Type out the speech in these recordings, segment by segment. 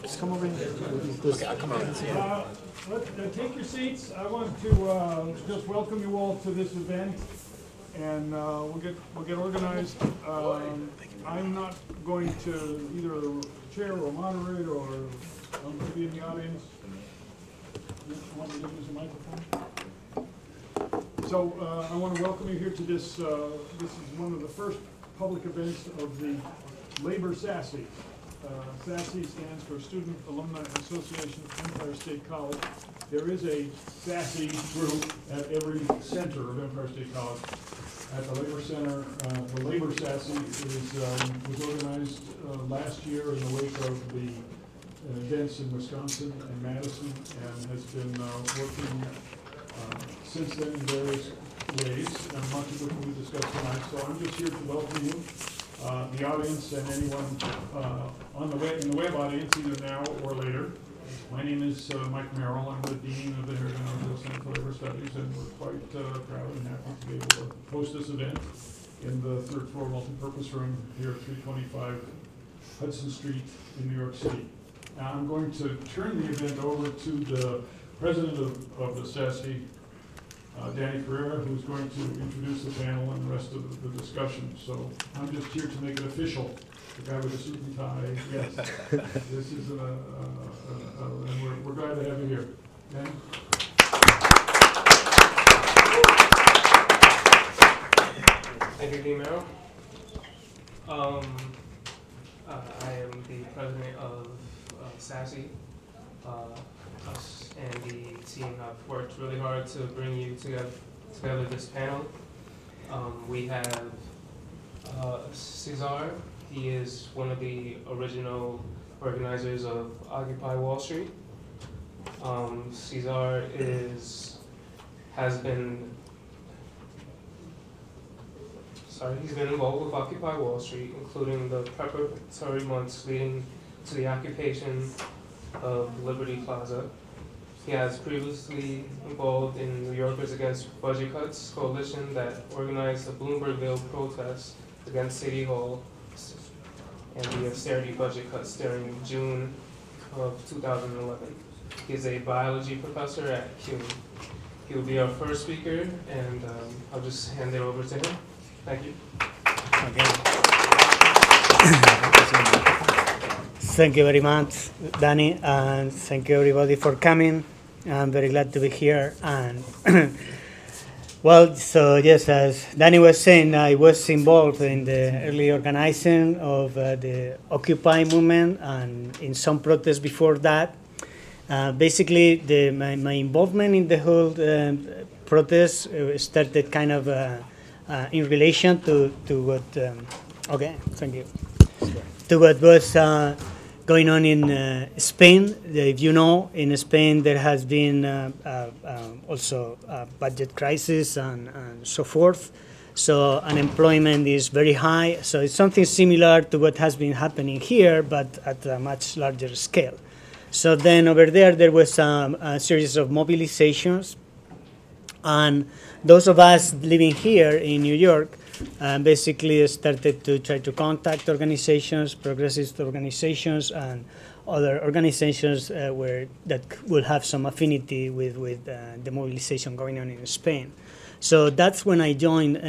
Just come over here. Okay, I'll come over and see you. Take your seats. I want to just welcome you all to this event, and we'll get organized. I'm not going to either chair or moderate, or I'm going to be in the audience. You want me to use the microphone? So I want to welcome you here to this. This is one of the first public events of the Labor SASE. SASE stands for Student Alumni Association of Empire State College. There is a SASE group at every center of Empire State College. At the Labor Center, the Labor SASE was organized last year in the wake of the events in Wisconsin and Madison, and has been working since then in various ways, and much of which we discussed tonight. So I'm just here to welcome you, the audience, and anyone in the web audience, either now or later. My name is Mike Merrill. I'm the Dean of the Harry Van Arsdale Center for Labor Studies, and we're quite proud and happy to be able to host this event in the third floor multipurpose room here at 325 Hudson Street in New York City. Now I'm going to turn the event over to the president of the SASE, Danny Carrera, who's going to introduce the panel and the rest of the discussion. So I'm just here to make it official. The guy with the suit and tie, yes. This is and we're glad to have you here. Danny? Thank you, Dean Merrill. I am the president of SASE. Us and the team have worked really hard to bring you together this panel. We have Cesar. He is one of the original organizers of Occupy Wall Street. Cesar he's been involved with Occupy Wall Street, including the preparatory months leading to the occupation of Liberty Plaza. He has previously involved in New Yorkers Against Budget Cuts coalition that organized the Bloombergville protest against City Hall and the austerity budget cuts during June of 2011. He is a biology professor at CUNY. He will be our first speaker, and I'll just hand it over to him. Thank you. Thank you very much, Danny, and thank you everybody for coming. I'm very glad to be here. And well, so yes, as Danny was saying, I was involved in the early organizing of the Occupy movement, and in some protests before that. Basically, my involvement in the whole protest started kind of in relation to what. Okay, thank you. To what was going on in Spain. If you know, in Spain there has been also a budget crisis and so forth. So unemployment is very high. So it's something similar to what has been happening here, but at a much larger scale. So then over there was a series of mobilizations. And those of us living here in New York basically started to try to contact organizations, progressive organizations, and other organizations that will have some affinity with the mobilization going on in Spain. So that's when I joined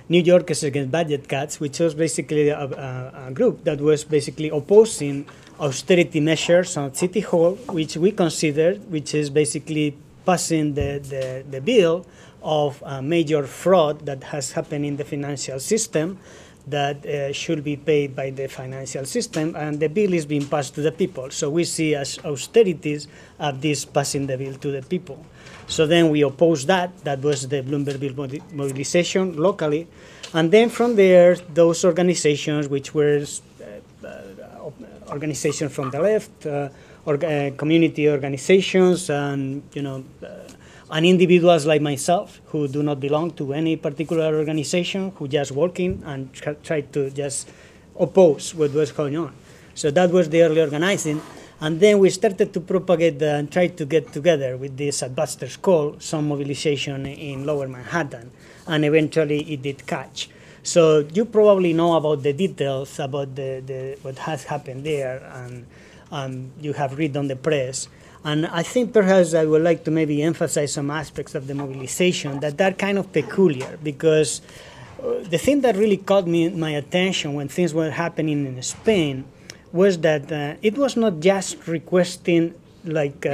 New Yorkers Against Budget Cuts, which was basically a group that was basically opposing austerity measures on City Hall, which we considered, which is basically passing the bill of major fraud that has happened in the financial system that should be paid by the financial system, and the bill is being passed to the people. So we see as austerities of this passing the bill to the people. So then we opposed that. That was the Bloombergville mobilization locally. And then from there, those organizations, which were organizations from the left, community organizations, and and individuals like myself who do not belong to any particular organization, who just working and try to just oppose what was going on. So that was the early organizing. And then we started to propagate and try to get together with this, at Buster's call, some mobilization in Lower Manhattan. And eventually it did catch. So you probably know about the details about what has happened there. And you have read on the press. And I think perhaps I would like to maybe emphasize some aspects of the mobilization that are kind of peculiar, because the thing that really caught my attention when things were happening in Spain was that it was not just requesting like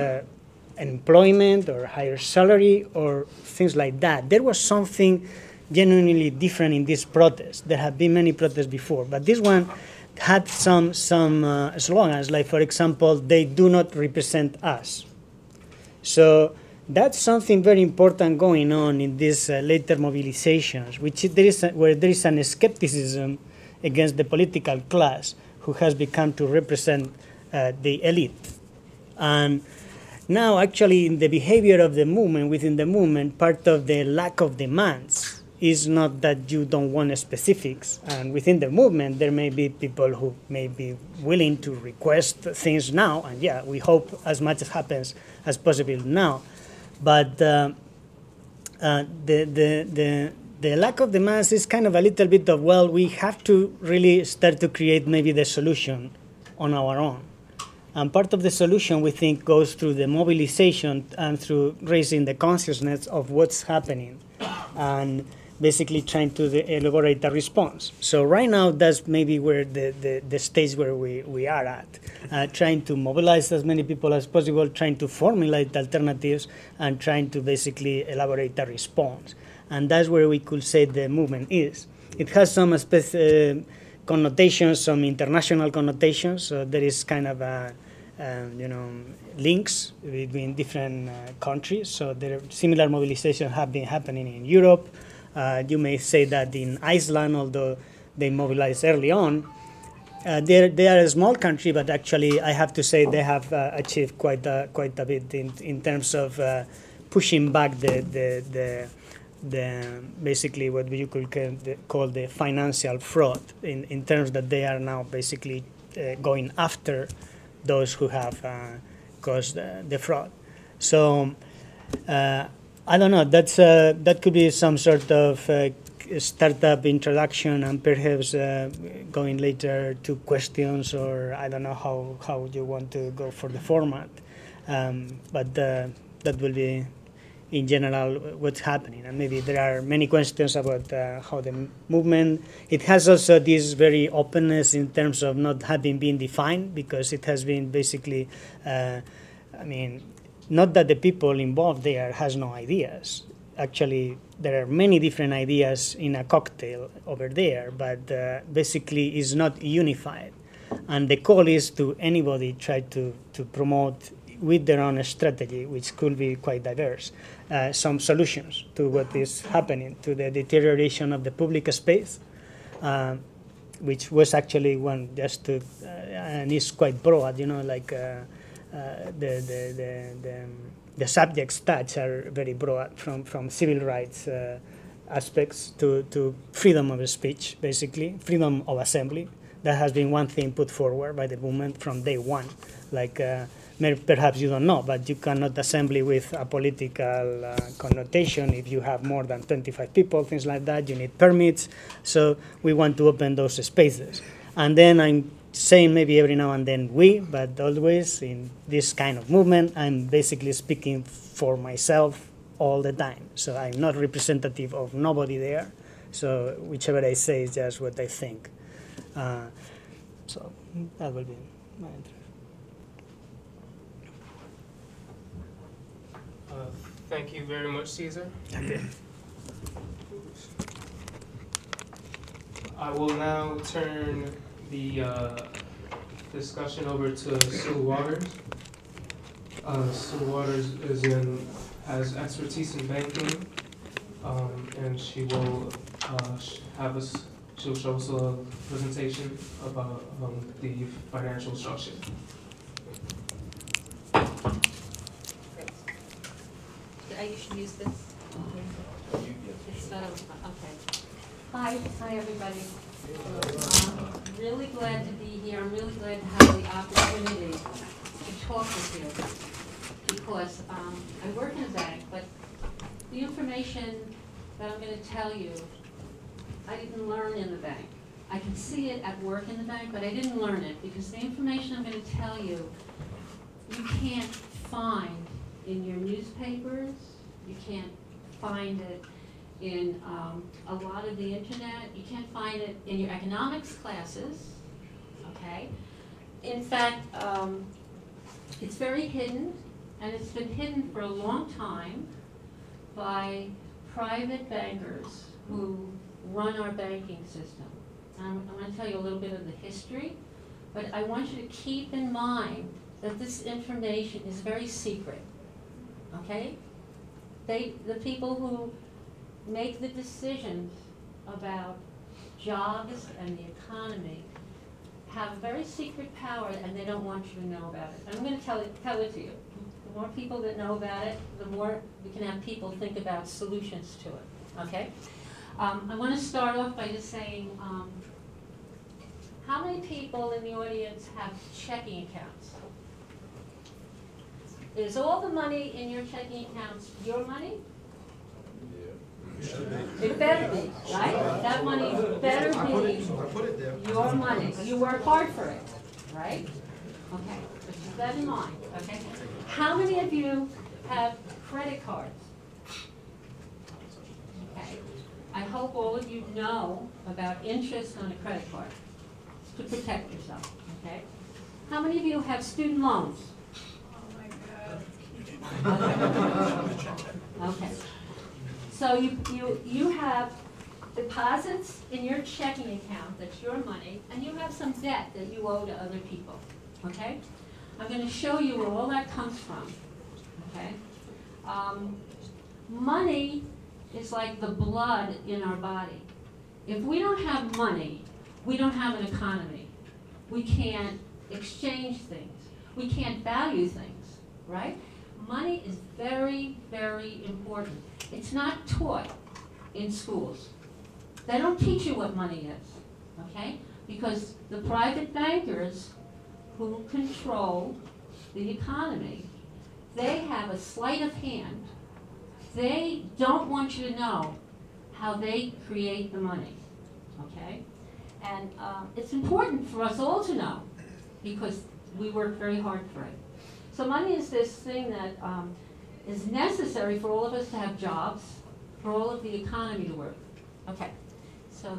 employment or higher salary or things like that. There was something genuinely different in this protest. There have been many protests before, but this one had some slogans, like, for example, "They do not represent us." So that's something very important going on in these later mobilizations, where there is an skepticism against the political class who has become to represent the elite. And now, actually, in the behavior of the movement, within the movement, part of the lack of demands is not that you don't want specifics. And within the movement, there may be people who may be willing to request things now. And yeah, we hope as much as happens as possible now. But the lack of demands is kind of a little bit of, well, we have to really start to create maybe the solution on our own. And part of the solution, we think, goes through the mobilization and through raising the consciousness of what's happening and basically trying to elaborate a response. So right now, that's maybe where the stage where we are at, trying to mobilize as many people as possible, trying to formulate alternatives, and trying to basically elaborate a response. And that's where we could say the movement is. It has some connotations, some international connotations. So there is kind of a, links between different countries. So there are similar mobilizations have been happening in Europe. You may say that in Iceland, although they mobilized early on, they are a small country, but actually I have to say they have achieved quite a bit in terms of pushing back the basically what you could call the financial fraud, in terms that they are now basically going after those who have caused the fraud. So I don't know. That could be some sort of startup introduction, and perhaps going later to questions, or I don't know how you want to go for the format. But that will be, in general, what's happening. And maybe there are many questions about how the movement. It has also this very openness in terms of not having been defined, because it has been basically, not that the people involved there has no ideas. Actually, there are many different ideas in a cocktail over there, but basically is not unified. And the call is to anybody try to promote with their own strategy, which could be quite diverse, some solutions to what is happening, to the deterioration of the public space, which was actually one just to, and is quite broad, like the subjects touched are very broad, from civil rights aspects to freedom of speech, basically, freedom of assembly. That has been one thing put forward by the movement from day one. Like, perhaps you don't know, but you cannot assemble with a political connotation if you have more than 25 people, things like that. You need permits. So we want to open those spaces. And then I'm saying maybe every now and then but always in this kind of movement, I'm basically speaking for myself all the time. So I'm not representative of nobody there. So whichever I say is just what I think. So that will be my interest. Thank you very much, Caesar. Okay. I will now turn the discussion over to Sue Waters. Sue Waters has expertise in banking, and she will she'll show us a presentation about the financial structure. You should use this. It's not okay. Hi, everybody. Really glad to be here. I'm really glad to have the opportunity to talk with you, because I work in a bank, but the information that I'm going to tell you, I didn't learn in the bank. I can see it at work in the bank, but I didn't learn it because the information I'm going to tell you, you can't find in your newspapers, you can't find it in a lot of the internet, you can't find it in your economics classes, okay? In fact, it's very hidden, and it's been hidden for a long time by private bankers who run our banking system. I'm going to tell you a little bit of the history, but I want you to keep in mind that this information is very secret, okay? The people who make the decisions about jobs and the economy have very secret power, and they don't want you to know about it. I'm going to tell it to you. The more people that know about it, the more we can have people think about solutions to it, okay? I want to start off by just saying, how many people in the audience have checking accounts? Is all the money in your checking accounts your money? It better be, right? That money better be your money. You work hard for it, right? Okay, but keep that in mind, okay? How many of you have credit cards? Okay, I hope all of you know about interest on a credit card to protect yourself, okay? How many of you have student loans? Okay. So you have deposits in your checking account, that's your money, and you have some debt that you owe to other people, okay? I'm going to show you where all that comes from, okay? Money is like the blood in our body. If we don't have money, we don't have an economy. We can't exchange things. We can't value things, right? Money is very, very important. It's not taught in schools. They don't teach you what money is, okay? Because the private bankers who control the economy, they have a sleight of hand. They don't want you to know how they create the money, okay? And it's important for us all to know because we work very hard for it. So money is this thing that is necessary for all of us to have jobs, for all of the economy to work. Okay, so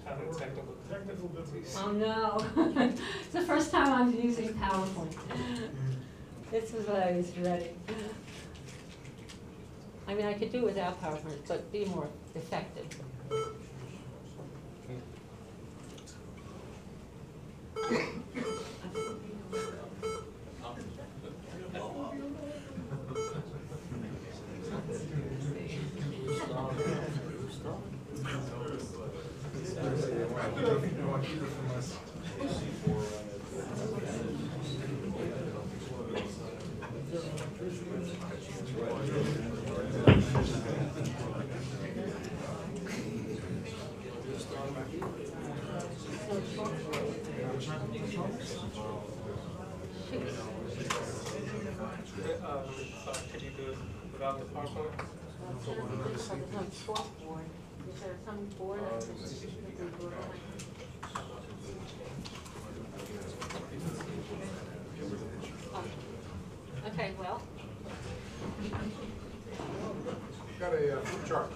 Having technical difficulties. oh no, it's the first time I'm using PowerPoint. This is what I was dreading. I mean, I could do without PowerPoint, but be more effective. Could you do it without the PowerPoint? Chalkboard. Is there some board? Okay, well. Got a flip chart.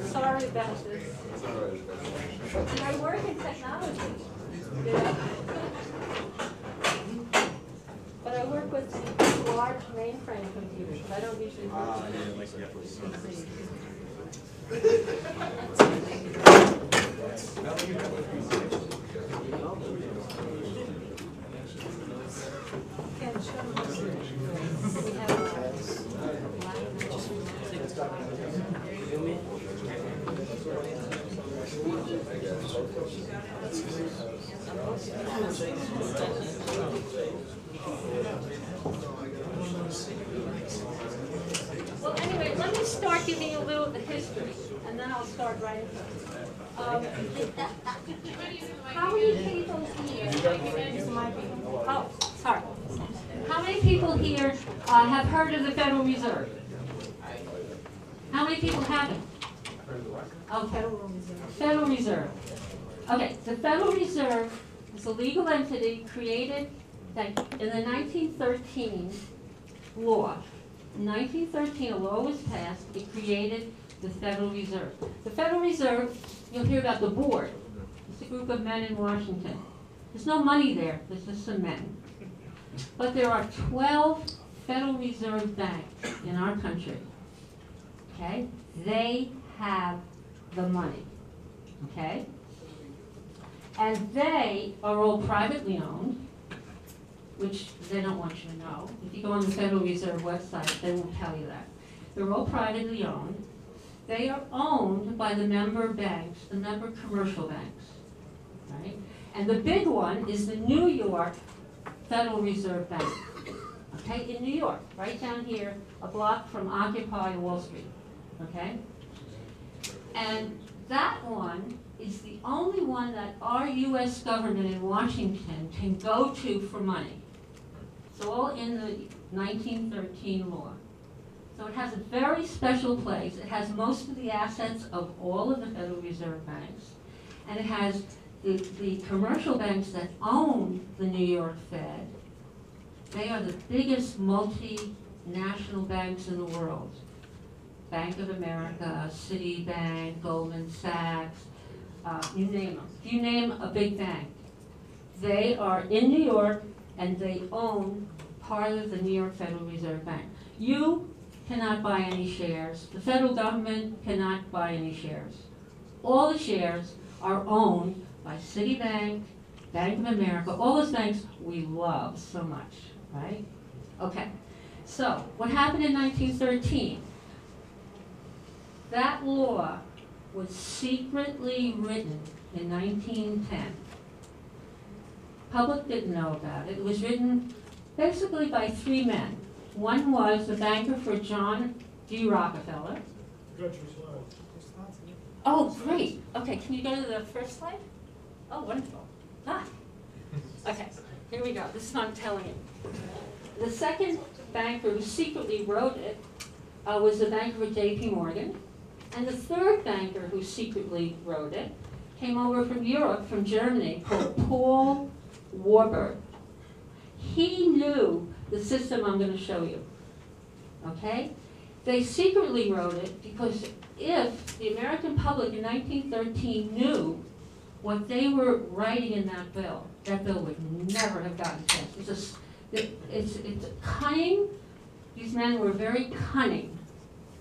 Sorry about this. And I work in technology. Yeah. But I work with large mainframe computers. I don't usually work with Well, anyway, let me start giving you a little of the history, and then I'll start writing. How many people here? Oh, sorry. How many people here have heard of the Federal Reserve? How many people haven't? Okay. Federal Reserve. Okay, the Federal Reserve is a legal entity created that in the 1913 law. In 1913, a law was passed. It created the Federal Reserve. The Federal Reserve, you'll hear about the board. It's a group of men in Washington. There's no money there. There's just some men. But there are 12 Federal Reserve banks in our country. Okay? They have the money. Okay? And they are all privately owned, which they don't want you to know. If you go on the Federal Reserve website, they won't tell you that. They're all privately owned. They are owned by the member banks, the member commercial banks, right? And the big one is the New York Federal Reserve Bank, okay, in New York, right down here, a block from Occupy Wall Street, okay? And that one is the only one that our U.S. government in Washington can go to for money. It's all in the 1913 law. So it has a very special place. It has most of the assets of all of the Federal Reserve banks. And it has the commercial banks that own the New York Fed. They are the biggest multinational banks in the world. Bank of America, Citibank, Goldman Sachs, you name them. If you name a big bank, they are in New York and they own part of the New York Federal Reserve Bank. You cannot buy any shares. The federal government cannot buy any shares. All the shares are owned by Citibank, Bank of America, all those banks we love so much, right? Okay, so what happened in 1913? That law was secretly written in 1910. Public didn't know about it. It was written basically by three men. One was the banker for John D. Rockefeller. Got your slides. Oh, great. Okay, can you go to the first slide? Oh, wonderful. Ah. Okay, here we go. This is what I'm telling you. The second banker who secretly wrote it was the banker for J.P. Morgan. And the third banker who secretly wrote it came over from Europe, from Germany, called Paul Warburg. He knew the system I'm going to show you, okay? They secretly wrote it because if the American public in 1913 knew what they were writing in that bill would never have gotten passed. It's cunning. These men were very cunning,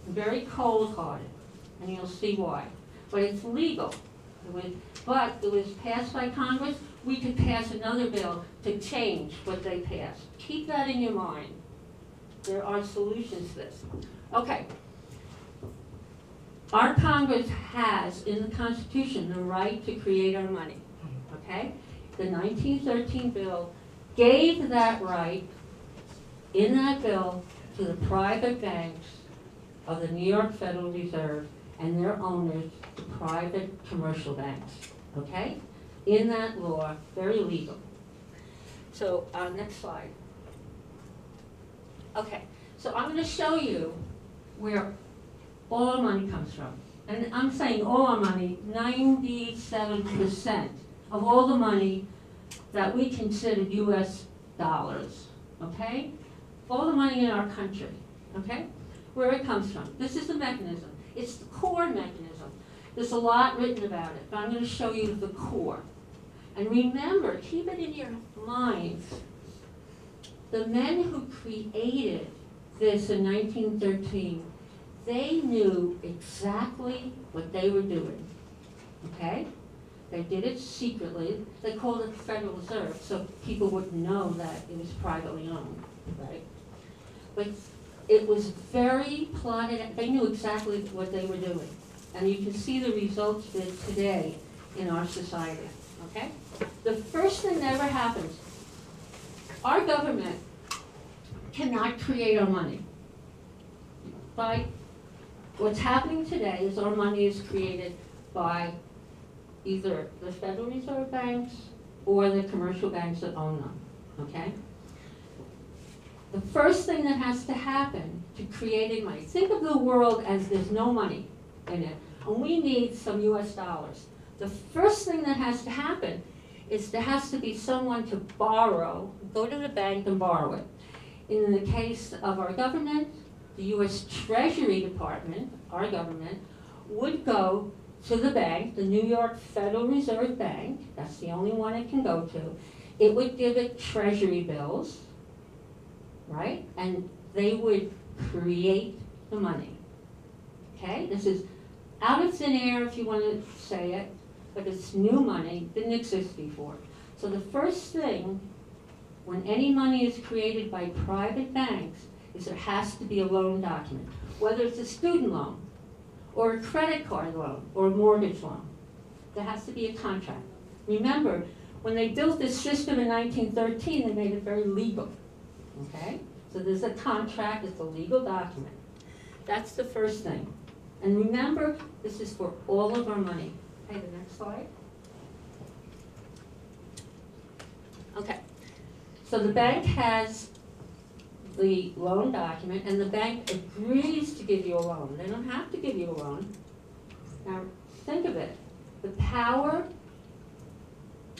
very cold-hearted, and you'll see why. But it's legal. But it was passed by Congress. We could pass another bill to change what they passed. Keep that in your mind. There are solutions to this. Okay. Our Congress has, in the Constitution, the right to create our money. Okay? The 1913 bill gave that right in that bill to the private banks of the New York Federal Reserve and their owners, the private commercial banks. Okay? In that law, very legal. So, next slide. Okay, so I'm going to show you where all our money comes from. And I'm saying all our money, 97% of all the money that we consider US dollars, okay? All the money in our country, okay? Where it comes from. This is the mechanism. It's the core mechanism. There's a lot written about it, but I'm going to show you the core. And remember, keep it in your minds, the men who created this in 1913, they knew exactly what they were doing, okay? They did it secretly. They called it the Federal Reserve, so people wouldn't know that it was privately owned, right? But it was very plotted. They knew exactly what they were doing. And you can see the results of it today in our society, okay? The first thing that ever happens, our government cannot create our money. By what's happening today is our money is created by either the Federal Reserve banks or the commercial banks that own them, okay? The first thing that has to happen to creating money, think of the world as there's no money in it. and we need some US dollars. The first thing that has to happen is there has to be someone to borrow, go to the bank and borrow it. In the case of our government, the US Treasury Department, our government, would go to the bank, the New York Federal Reserve Bank, that's the only one it can go to. It would give it treasury bills, right? And they would create the money. Okay? This is out of thin air if you want to say it, but it's new money, didn't exist before. So the first thing when any money is created by private banks is there has to be a loan document, whether it's a student loan or a credit card loan or a mortgage loan. There has to be a contract. Remember, when they built this system in 1913, they made it very legal, okay? So there's a contract, it's a legal document. That's the first thing. And remember, this is for all of our money. Okay, the next slide. Okay, so the bank has the loan document, and the bank agrees to give you a loan. They don't have to give you a loan. Now, think of it. The power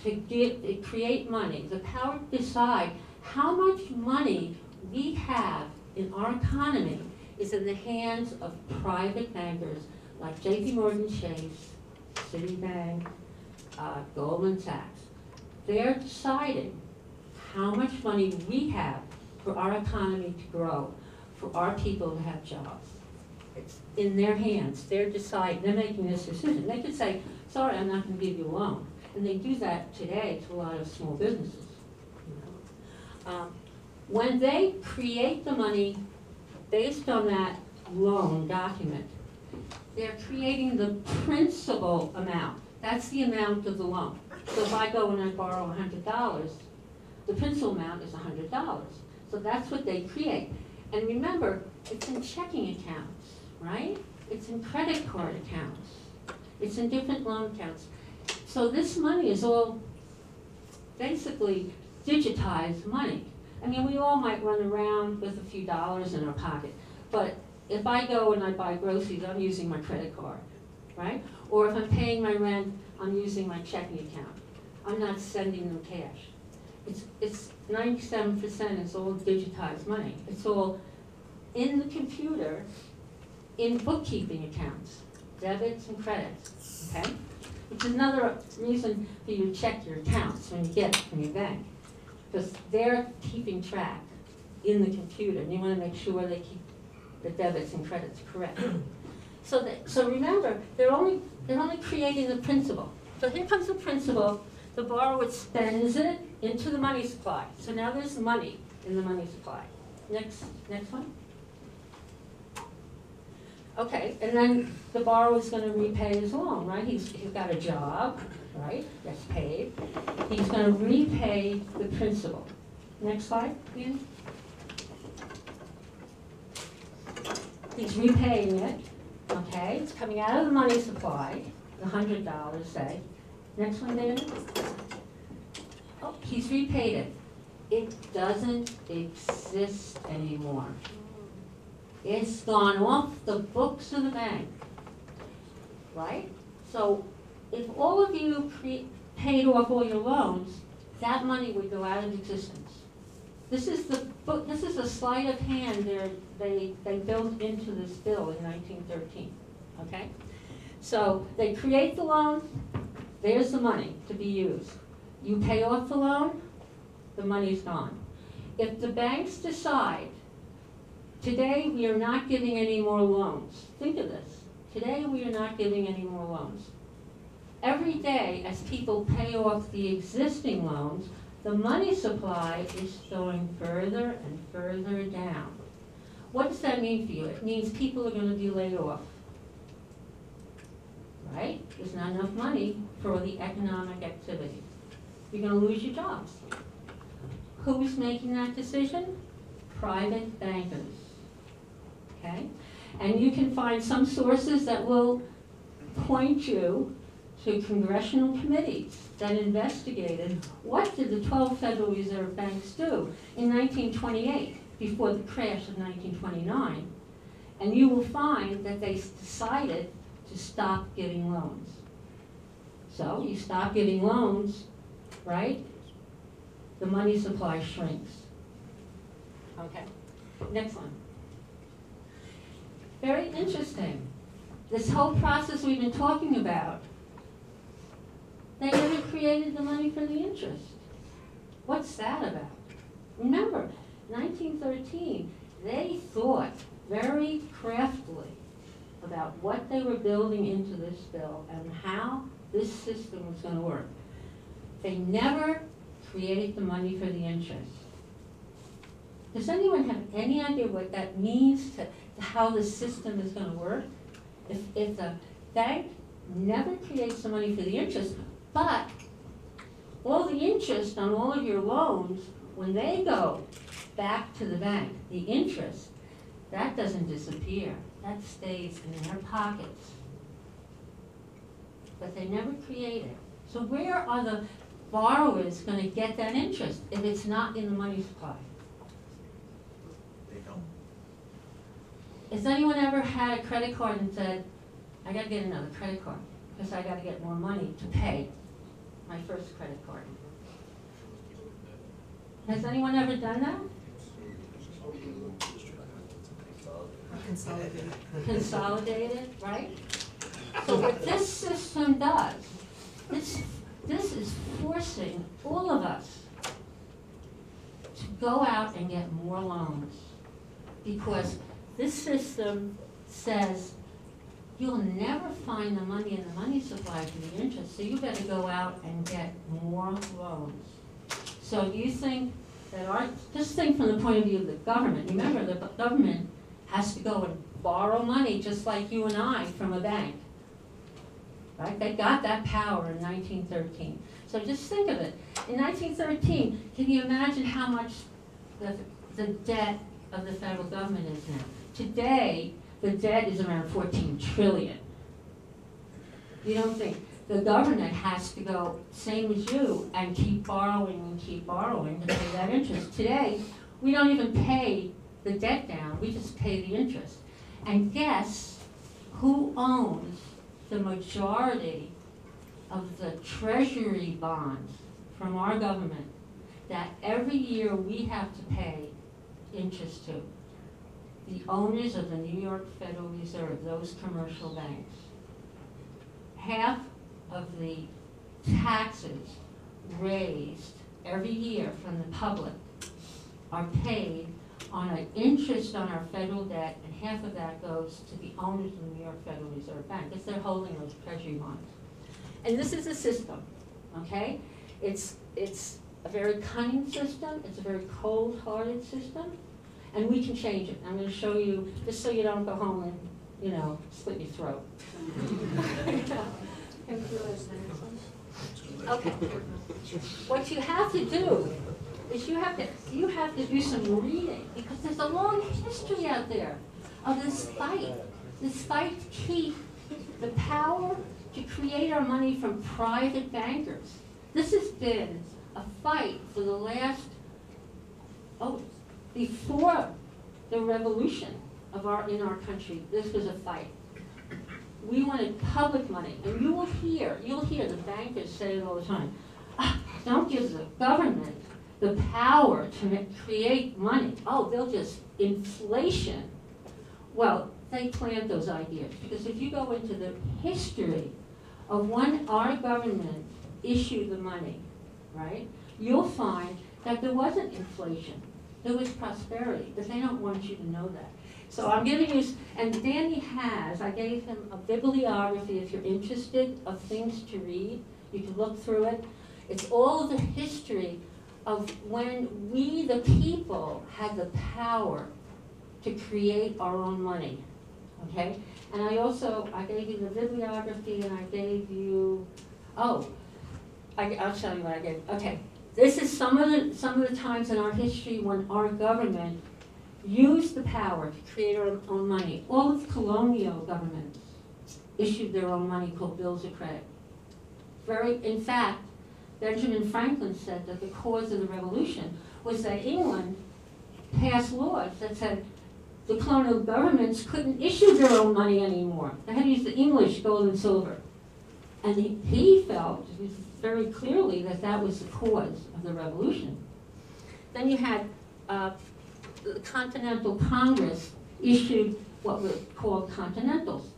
to create money, the power to decide how much money we have in our economy is in the hands of private bankers like JP Morgan Chase, Citibank, Goldman Sachs. They're deciding how much money we have for our economy to grow, for our people to have jobs. It's in their hands. They're deciding, they're making this decision. They could say, sorry, I'm not going to give you a loan. And they do that today to a lot of small businesses. You know? When they create the money based on that loan document, they're creating the principal amount. That's the amount of the loan. So if I go and I borrow $100, the principal amount is $100. So that's what they create. And remember, it's in checking accounts, right? It's in credit card accounts. It's in different loan accounts. So this money is all basically digitized money. I mean, we all might run around with a few dollars in our pocket, but if I go and I buy groceries, I'm using my credit card, right? Or if I'm paying my rent, I'm using my checking account. I'm not sending them cash. It's 97%, it's all digitized money. It's all in the computer, in bookkeeping accounts, debits and credits, okay? It's another reason for you to check your accounts when you get from your bank, because they're keeping track in the computer, and you want to make sure they keep the debits and credits correct. So remember, they're only creating the principal. So here comes the principal. The borrower spends it into the money supply. So now there's money in the money supply. Next one. Okay, and then the borrower's going to repay his loan, right? He's got a job, right? Gets paid. He's going to repay the principal. Next slide, please. He's repaying it, okay? It's coming out of the money supply, the $100, say. Next one, David. Oh, he's repaid it. It doesn't exist anymore. It's gone off the books of the bank, right? So if all of you paid off all your loans, that money would go out of existence. This is a sleight of hand they built into this bill in 1913, okay? So they create the loan, there's the money to be used. You pay off the loan, the money's gone. If the banks decide, today we are not giving any more loans. Think of this. Today we are not giving any more loans. Every day as people pay off the existing loans, the money supply is going further and further down. What does that mean for you? It means people are going to be laid off. Right? There's not enough money for the economic activity. You're going to lose your jobs. Who's making that decision? Private bankers. Okay? And you can find some sources that will point you to congressional committees that investigated what did the 12 Federal Reserve banks do in 1928, before the crash of 1929. And you will find that they decided to stop giving loans. So you stop giving loans, right? The money supply shrinks. Okay, next one. Very interesting. This whole process we've been talking about, they never created the money for the interest. What's that about? Remember, 1913, they thought very craftily about what they were building into this bill and how this system was going to work. They never created the money for the interest. Does anyone have any idea what that means to how the system is going to work? If the bank never creates the money for the interest, but all the interest on all of your loans, when they go back to the bank, the interest, that doesn't disappear. That stays in their pockets. But they never create it. So where are the borrowers going to get that interest if it's not in the money supply? They don't. Has anyone ever had a credit card and said, I got to get another credit card because I got to get more money to pay my first credit card? Has anyone ever done that? Consolidated. Consolidated, right? So what this system does, this is forcing all of us to go out and get more loans, because this system says you'll never find the money in the money supply for the interest, so you better go out and get more loans. So you think that just think from the point of view of the government. Remember, the government has to go and borrow money just like you and I from a bank. Right? They got that power in 1913. So just think of it. In 1913, can you imagine how much the debt of the federal government is now? Today, the debt is around 14 trillion. You don't think the government has to go, same as you, and keep borrowing to pay that interest. Today, we don't even pay the debt down, we just pay the interest. And guess who owns the majority of the treasury bonds from our government that every year we have to pay interest to? The owners of the New York Federal Reserve, those commercial banks. Half of the taxes raised every year from the public are paid on an interest on our federal debt, and half of that goes to the owners of the New York Federal Reserve Bank, because they're holding those treasury bonds. And this is a system, okay? It's a very cunning system, it's a very cold-hearted system, and we can change it. I'm going to show you, just so you don't go home and, you know, split your throat. Okay. What you have to do is you have to do some reading, because there's a long history out there of this fight to keep the power to create our money from private bankers. This has been a fight for the last, before the revolution in our country, this was a fight. We wanted public money, and you'll hear the bankers say it all the time. Don't give the government the power to create money. Oh, they'll just inflation. Well, they plant those ideas, because if you go into the history of when our government issued the money, right, you'll find that there wasn't inflation. There was prosperity, but they don't want you to know that. So I'm giving you, and Danny I gave him a bibliography, if you're interested, of things to read. You can look through it. It's all of the history of when we, the people, had the power to create our own money, okay? And I gave you the bibliography, and I gave you, I'll tell you what I gave. Okay, this is some of the times in our history when our government used the power to create our own money. All of the colonial governments issued their own money called bills of credit. In fact, Benjamin Franklin said that the cause of the revolution was that England passed laws that said the colonial governments couldn't issue their own money anymore. They had to use the English gold and silver. And he felt very clearly that that was the cause of the revolution. Then you had the Continental Congress issued what were called Continentals,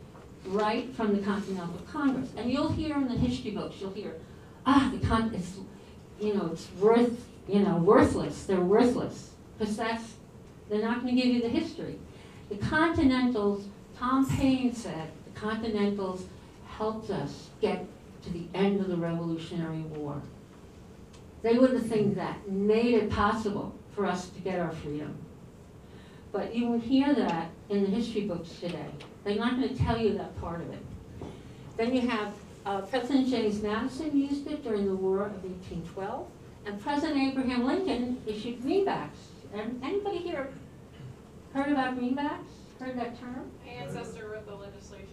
right from the Continental Congress. And you'll hear in the history books, you'll hear, it's, it's worthless. They're worthless, because they're not going to give you the history. The Continentals, Tom Paine said, the Continentals helped us get to the end of the Revolutionary War. They were the things that made it possible for us to get our freedom. But you won't hear that in the history books today. They're not going to tell you that part of it. Then you have President James Madison used it during the War of 1812, and President Abraham Lincoln issued greenbacks. And anybody here heard about greenbacks? Heard that term? My ancestor wrote the legislation.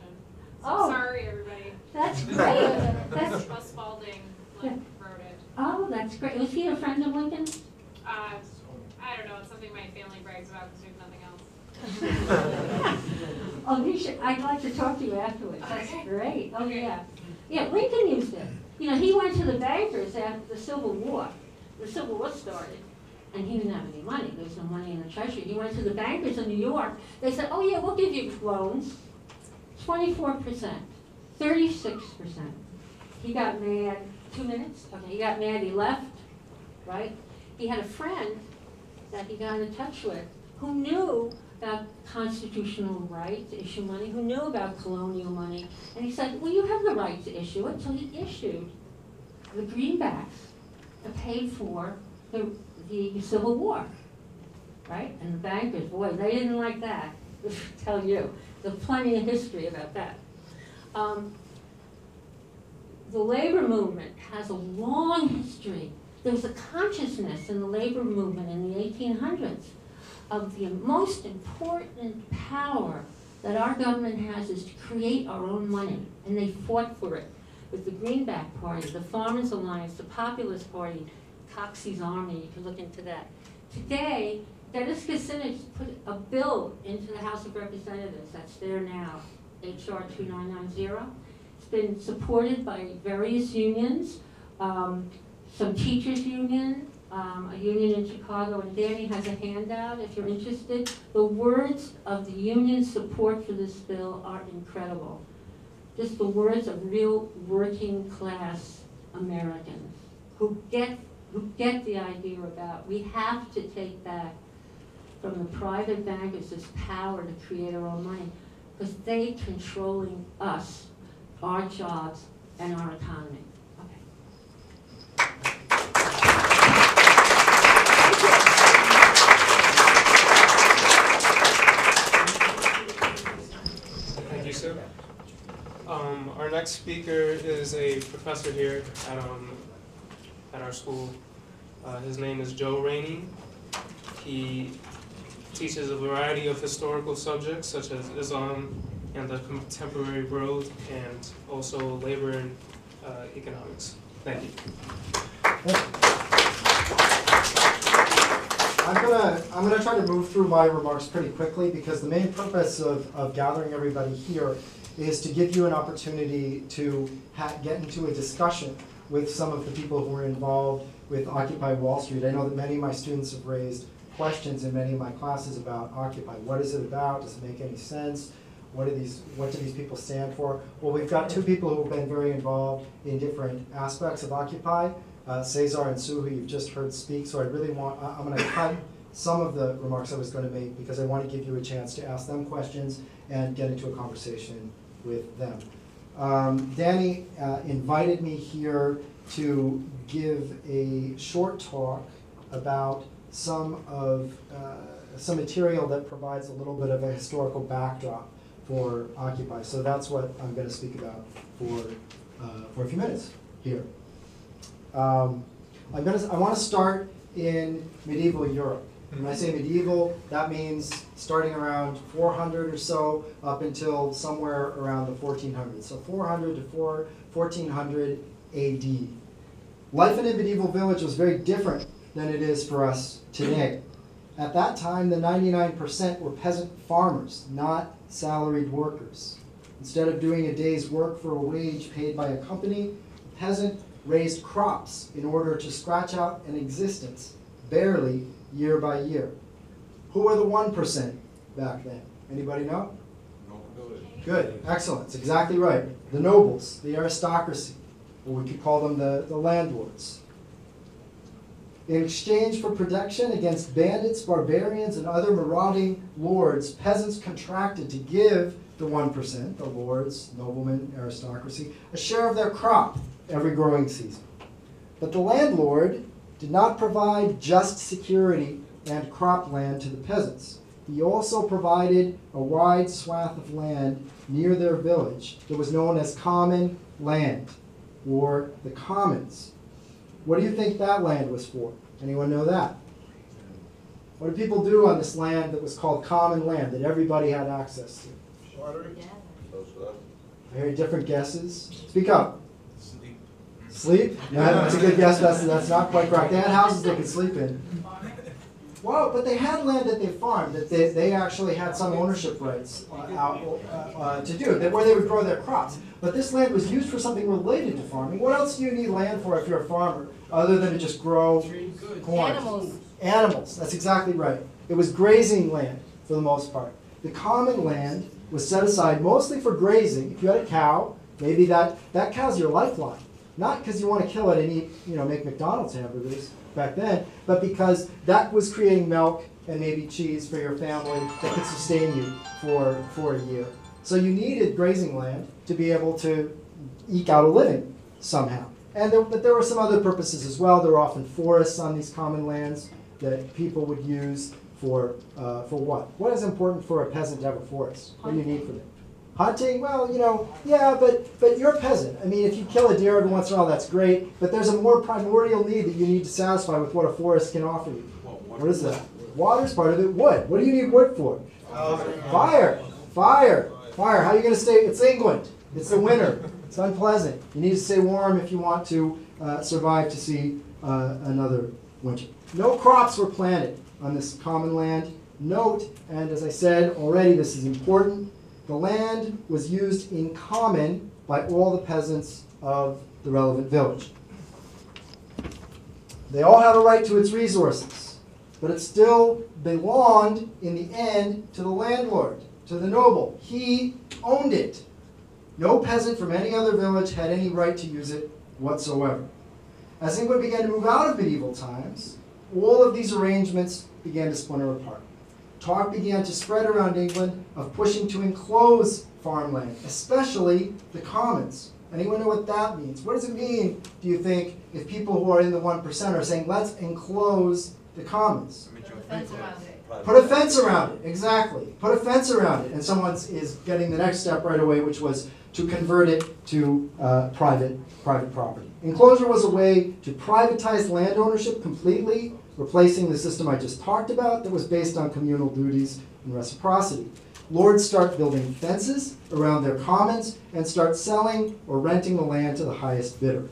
So Oh. sorry, everybody. That's great. That's, Bus Spalding Yeah. wrote it. oh, that's great. Was he a friend of Lincoln's? I don't know. It's something my family brags about because we have nothing else. Oh, I'd like to talk to you afterwards. That's great. Oh, yeah. Yeah, Lincoln used it. He went to the bankers after the Civil War. The Civil War started, and he didn't have any money. There was no money in the treasury. He went to the bankers in New York. They said, oh, yeah, we'll give you loans. 24%, 36%. He got mad. 2 minutes? Okay, he got mad. He left, right? He had a friend that he got in touch with who knew about constitutional right to issue money, who knew about colonial money, and he said, well, you have the right to issue it. So he issued the greenbacks that paid for the Civil War, right? And the bankers, boy, they didn't like that. I'll tell you, there's plenty of history about that. The labor movement has a long history. There was a consciousness in the labor movement in the 1800s of the most important power that our government has is to create our own money. And they fought for it with the Greenback Party, the Farmers Alliance, the Populist Party, Coxey's Army. You can look into that. Today, Dennis Kucinich put a bill into the House of Representatives that's there now, HR 2990. It's been supported by various unions, some teachers' union, a union in Chicago, and Danny has a handout if you're interested. The words of the union support for this bill are incredible. Just the words of real working class Americans who get the idea about we have to take back from the private bankers this power to create our own money, because they controlling us, our jobs, and our economy. Thank you, sir. Our next speaker is a professor here at our school. His name is Joe Rainey. He teaches a variety of historical subjects such as Islam and the contemporary world, and also labor and economics. Thank you. I'm gonna try to move through my remarks pretty quickly, because the main purpose of gathering everybody here is to give you an opportunity to get into a discussion with some of the people who were involved with Occupy Wall Street. I know that many of my students have raised questions in many of my classes about Occupy. What is it about? Does it make any sense? What do these people stand for? Well, we've got two people who have been very involved in different aspects of Occupy, Cesar and Sue, who you've just heard speak. So I'm going to cut some of the remarks I was going to make because I want to give you a chance to ask them questions and get into a conversation with them. Danny invited me here to give a short talk about some material that provides a little bit of a historical backdrop for Occupy. So that's what I'm going to speak about for a few minutes here. I want to start in medieval Europe. When I say medieval, that means starting around 400 or so up until somewhere around the 1400s. So 400 to 1400 AD. Life in a medieval village was very different than it is for us today. At that time, the 99% were peasant farmers, not salaried workers. Instead of doing a day's work for a wage paid by a company, the peasant raised crops in order to scratch out an existence, barely year by year. Who were the 1% back then? Anybody know? Good, excellent, that's exactly right. The nobles, the aristocracy, or we could call them the landlords. In exchange for protection against bandits, barbarians, and other marauding lords, peasants contracted to give the 1%, the lords, noblemen, aristocracy, a share of their crop every growing season. But the landlord did not provide just security and cropland to the peasants. He also provided a wide swath of land near their village that was known as common land, or the commons. What do you think that land was for? Anyone know that? What did people do on this land that was called common land, that everybody had access to? Very different guesses. Speak up. Sleep? Yeah, that's a good guess. That's not quite correct. They had houses they could sleep in. Well, but they had land that they farmed, that they actually had some ownership rights to do, where they would grow their crops. But this land was used for something related to farming. What else do you need land for if you're a farmer, other than to just grow corn? Animals. Animals, that's exactly right. It was grazing land for the most part. The common land was set aside mostly for grazing. If you had a cow, maybe that cow's your lifeline. Not because you want to kill it and eat, make McDonald's hamburgers back then, but because that was creating milk and maybe cheese for your family that could sustain you for a year. So you needed grazing land to be able to eke out a living somehow. But there were some other purposes as well. There were often forests on these common lands that people would use for what? What is important for a peasant to have a forest? What do you need for them? Hunting? Well, yeah, but you're a peasant. I mean, if you kill a deer every once in a while, that's great. But there's a more primordial need that you need to satisfy with what a forest can offer you. What is that? Water's part of it. Wood. What do you need wood for? Fire. Fire. Fire. How are you going to stay? It's England. It's the winter. It's unpleasant. You need to stay warm if you want to survive to see another winter. No crops were planted on this common land. Note, and as I said already, this is important, the land was used in common by all the peasants of the relevant village. They all had a right to its resources, but it still belonged in the end to the landlord, to the noble. He owned it. No peasant from any other village had any right to use it whatsoever. As England began to move out of medieval times, all of these arrangements began to splinter apart. Talk began to spread around England of pushing to enclose farmland, especially the commons. Anyone know what that means? What does it mean, do you think, if people who are in the 1% are saying, let's enclose the commons? Put a fence around it, exactly. Put a fence around it. And someone is getting the next step right away, which was to convert it to private property. Enclosure was a way to privatize land ownership completely, replacing the system I just talked about that was based on communal duties and reciprocity. Lords start building fences around their commons and start selling or renting the land to the highest bidder.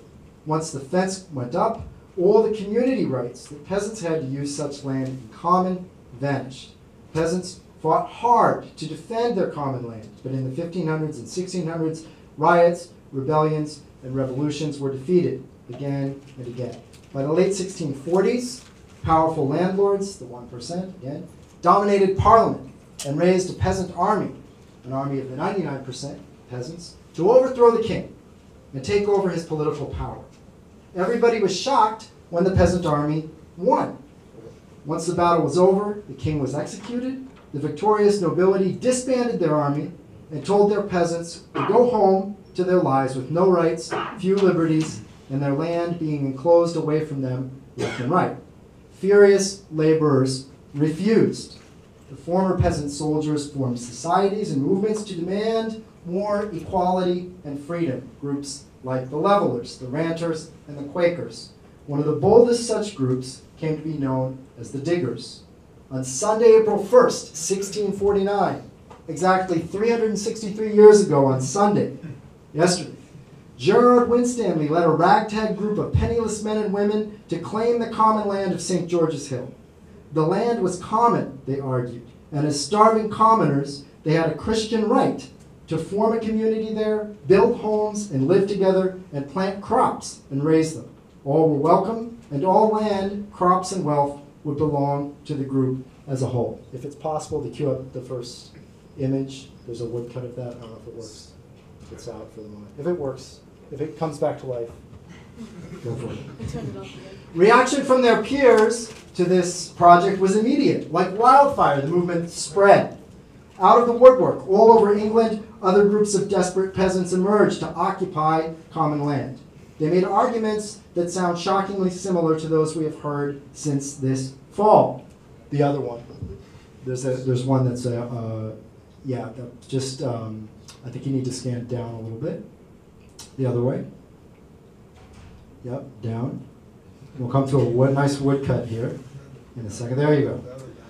Once the fence went up, all the community rights that peasants had to use such land in common vanished. Peasants fought hard to defend their common land, but in the 1500s and 1600s, riots, rebellions, and revolutions were defeated again and again. By the late 1640s, powerful landlords, the 1% again, dominated Parliament and raised a peasant army, an army of the 99% peasants, to overthrow the king and take over his political power. Everybody was shocked when the peasant army won. Once the battle was over, the king was executed. The victorious nobility disbanded their army and told their peasants to go home to their lives with no rights, few liberties, and their land being enclosed away from them left and right. Furious laborers refused. The former peasant soldiers formed societies and movements to demand more equality and freedom. Groups like the Levelers, the Ranters, and the Quakers. One of the boldest such groups came to be known as the Diggers. On Sunday, April 1st, 1649, exactly 363 years ago on Sunday, yesterday, Gerard Winstanley led a ragtag group of penniless men and women to claim the common land of St. George's Hill. The land was common, they argued, and as starving commoners, they had a Christian right to form a community there, build homes, and live together, and plant crops and raise them. All were welcome, and all land, crops, and wealth would belong to the group as a whole. If it's possible to cue up the first image, there's a woodcut of that. I don't know if it works. It's out for the moment. If it works, if it comes back to life, go for it. Reaction from their peers to this project was immediate. Like wildfire, the movement spread. Out of the woodwork, all over England, other groups of desperate peasants emerged to occupy common land. They made arguments that sound shockingly similar to those we have heard since this fall. The other one. There's one that's I think you need to scan it down a little bit. The other way. Yep, down. We'll come to a nice woodcut here in a second. There you go.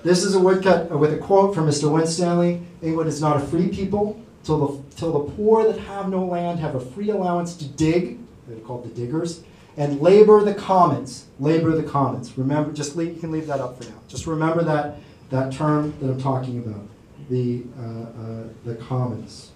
This is a woodcut with a quote from Mr. Winstanley. England is not a free people till the poor that have no land have a free allowance to dig. They're called the diggers. And labor the commons. Labor the commons. Remember, you can leave that up for now. Just remember that term that I'm talking about. The commons.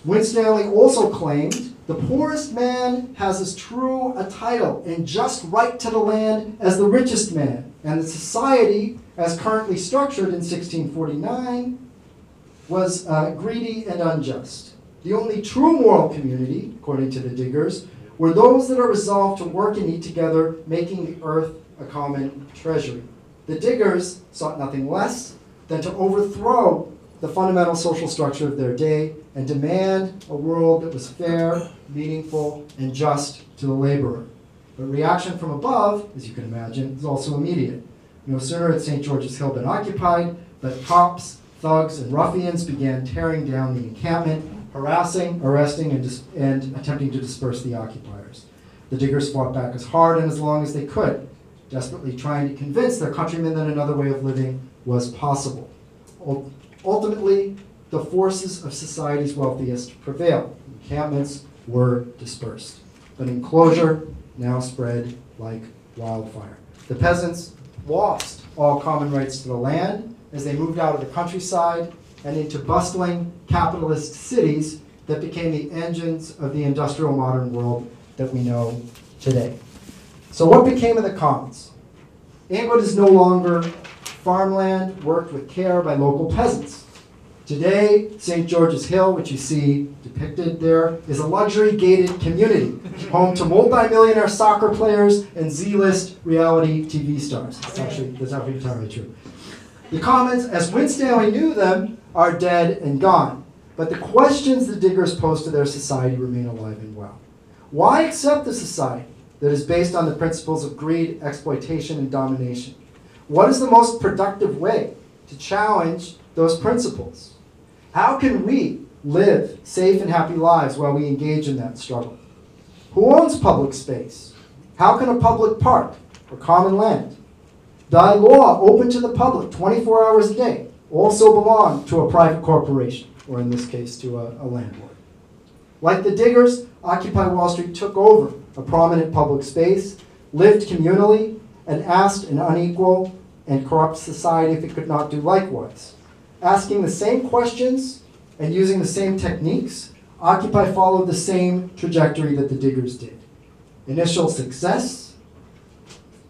Winstanley also claimed the poorest man has as true a title and just right to the land as the richest man, and the society, as currently structured in 1649, was greedy and unjust. The only true moral community, according to the diggers, were those that are resolved to work and eat together, making the earth a common treasury. The diggers sought nothing less than to overthrow the fundamental social structure of their day and demand a world that was fair, meaningful, and just to the laborer. But reaction from above, as you can imagine, is also immediate. No sooner had St. George's Hill been occupied, but cops, thugs, and ruffians began tearing down the encampment, harassing, arresting, and attempting to disperse the occupiers. The diggers fought back as hard and as long as they could, desperately trying to convince their countrymen that another way of living was possible. Ultimately, the forces of society's wealthiest prevailed. Encampments were dispersed, but enclosure now spread like wildfire. The peasants lost all common rights to the land as they moved out of the countryside and into bustling capitalist cities that became the engines of the industrial modern world that we know today. So what became of the commons? England is no longer farmland worked with care by local peasants. Today, St. George's Hill, which you see depicted there, is a luxury gated community, home to multi-millionaire soccer players and Z-list reality TV stars. That's not entirely true. The commons, as Winstanley knew them, are dead and gone. But the questions the diggers pose to their society remain alive and well. Why accept a society that is based on the principles of greed, exploitation, and domination? What is the most productive way to challenge those principles? How can we live safe and happy lives while we engage in that struggle? Who owns public space? How can a public park or common land, by law open to the public 24 hours a day, also belong to a private corporation, or in this case to a landlord? Like the diggers, Occupy Wall Street took over a prominent public space, lived communally, and asked an unequal and corrupt society if it could not do likewise. Asking the same questions and using the same techniques, Occupy followed the same trajectory that the diggers did. Initial success,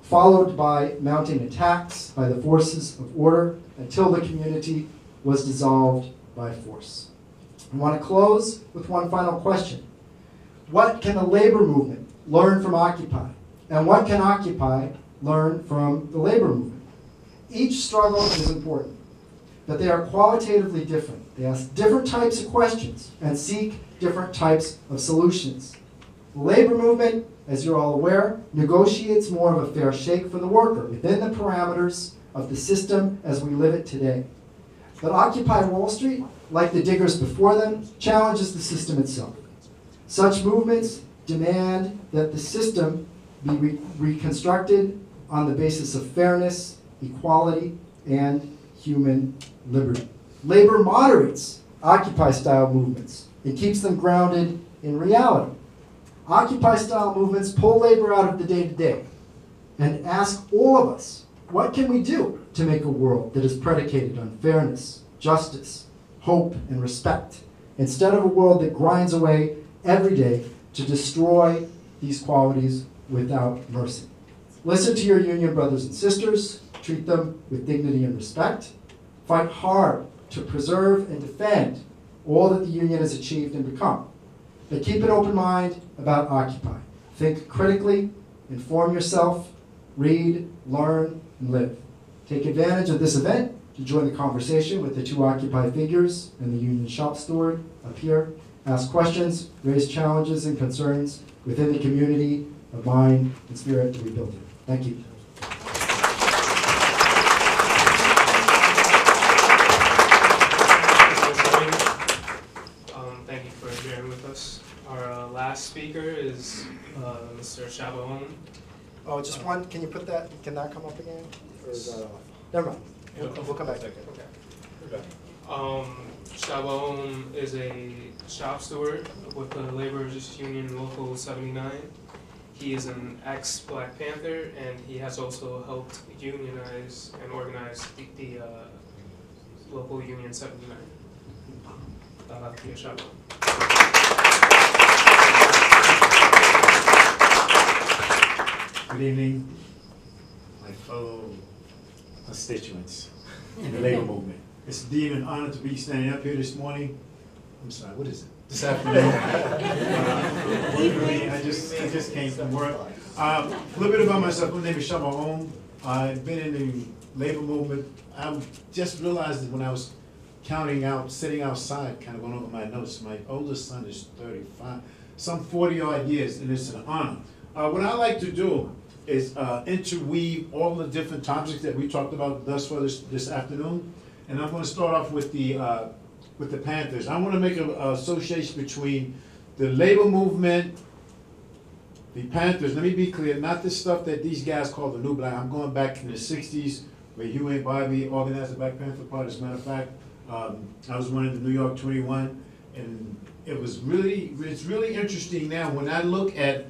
followed by mounting attacks by the forces of order until the community was dissolved by force. I want to close with one final question. What can the labor movement learn from Occupy? And what can Occupy learn from the labor movement? Each struggle is important, but they are qualitatively different. They ask different types of questions and seek different types of solutions. The labor movement, as you're all aware, negotiates more of a fair shake for the worker within the parameters of the system as we live it today. But Occupy Wall Street, like the diggers before them, challenges the system itself. Such movements demand that the system be reconstructed on the basis of fairness, equality, and human liberty. Labor moderates Occupy-style movements. It keeps them grounded in reality. Occupy-style movements pull labor out of the day-to-day and ask all of us, what can we do to make a world that is predicated on fairness, justice, hope, and respect, instead of a world that grinds away every day to destroy these qualities without mercy? Listen to your union brothers and sisters, treat them with dignity and respect, fight hard to preserve and defend all that the union has achieved and become. But keep an open mind about Occupy. Think critically, inform yourself, read, learn, and live. Take advantage of this event to join the conversation with the two Occupy figures and the union shop steward up here. Ask questions, raise challenges and concerns within the community of mind and spirit to rebuild it. Thank you. Thank you for sharing with us. Our last speaker is Mr. Shaba Om. Oh, just one. Can you put that? Can that come up again? Or is that off? Never mind. We'll come back to it. Okay. Shaba Om is a shop steward with the Laborers Union Local 79. He is an ex-Black Panther, and he has also helped unionize and organize the local Union 79. Shaba Om. Good evening, my fellow constituents in the labor movement. It's indeed an honor to be standing up here this morning. I'm sorry, what is it? This afternoon. I just came from work. A little bit about myself. My name is Shaba Om. I've been in the labor movement. I just realized that when I was counting out, sitting outside, kind of going over my notes, my oldest son is 35, some 40-odd years, and it's an honor. What I like to do is interweave all the different topics that we talked about thus far this afternoon. And I'm going to start off with the Panthers. I want to make an association between the labor movement, the Panthers. Let me be clear, not the stuff that these guys call the New Black. I'm going back in the 60s where Huey and Bobby organized the Black Panther Party. As a matter of fact, I was one of the New York 21, and it's really interesting now when I look at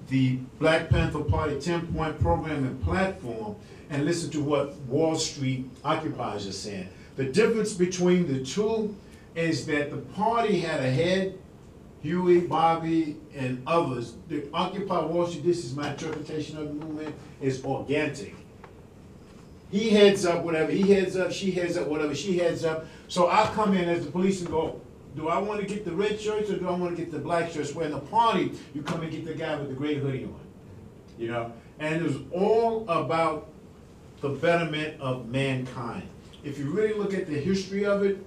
the Black Panther Party 10-point program and platform and listen to what Wall Street occupiers are saying. The difference between the two is that the party had a head, Huey, Bobby, and others. The Occupy Wall Street, this is my interpretation of the movement, is organic. He heads up whatever, he heads up, she heads up whatever, she heads up. So I'll come in as the police and go, do I want to get the red shirts or do I want to get the black shirts? Where in the party, you come and get the guy with the gray hoodie on, you know? And it was all about the betterment of mankind. If you really look at the history of it,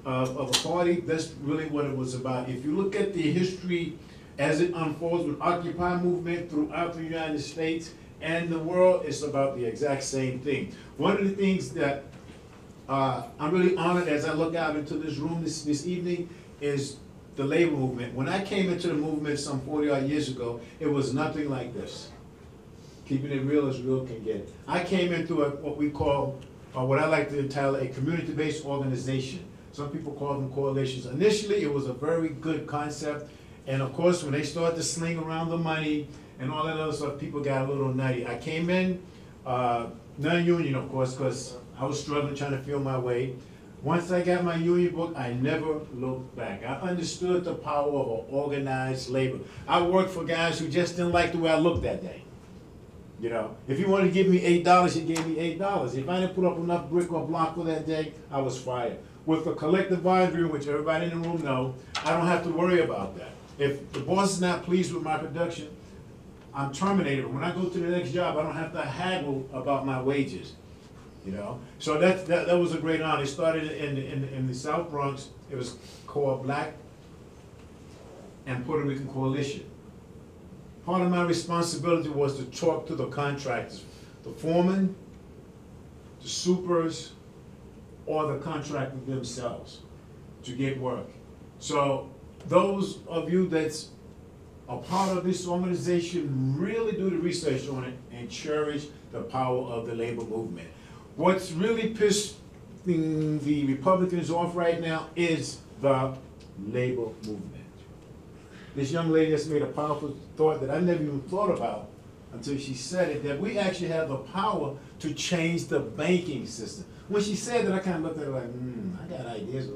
of a party, that's really what it was about. If you look at the history as it unfolds with Occupy movement throughout the United States and the world, it's about the exact same thing. One of the things that I'm really honored as I look out into this room this evening is the labor movement. When I came into the movement some 40-odd years ago, it was nothing like this. Keeping it real as real can get. I came into what we call, what I like to entitle a community-based organization. Some people call them coalitions. Initially, it was a very good concept, and of course, when they started to sling around the money and all that other stuff, people got a little nutty. I came in, non-union, of course, because I was struggling trying to feel my way. Once I got my union book, I never looked back. I understood the power of an organized labor. I worked for guys who just didn't like the way I looked that day. You know, if you wanted to give me $8, you gave me $8. If I didn't put up enough brick or block for that day, I was fired. With a collective bargaining, which everybody in the room knows, I don't have to worry about that. If the boss is not pleased with my production, I'm terminated. When I go to the next job, I don't have to haggle about my wages. You know, so that was a great honor. It started in the South Bronx. It was called Black and Puerto Rican Coalition. Part of my responsibility was to talk to the contractors, the foremen, the supers, or the contractors themselves to get work. So those of you that's a part of this organization, really do the research on it and cherish the power of the labor movement. What's really pissing the Republicans off right now is the labor movement. This young lady has made a powerful thought that I never even thought about until she said it, that we actually have the power to change the banking system. When she said that, I kind of looked at her like, I got ideas,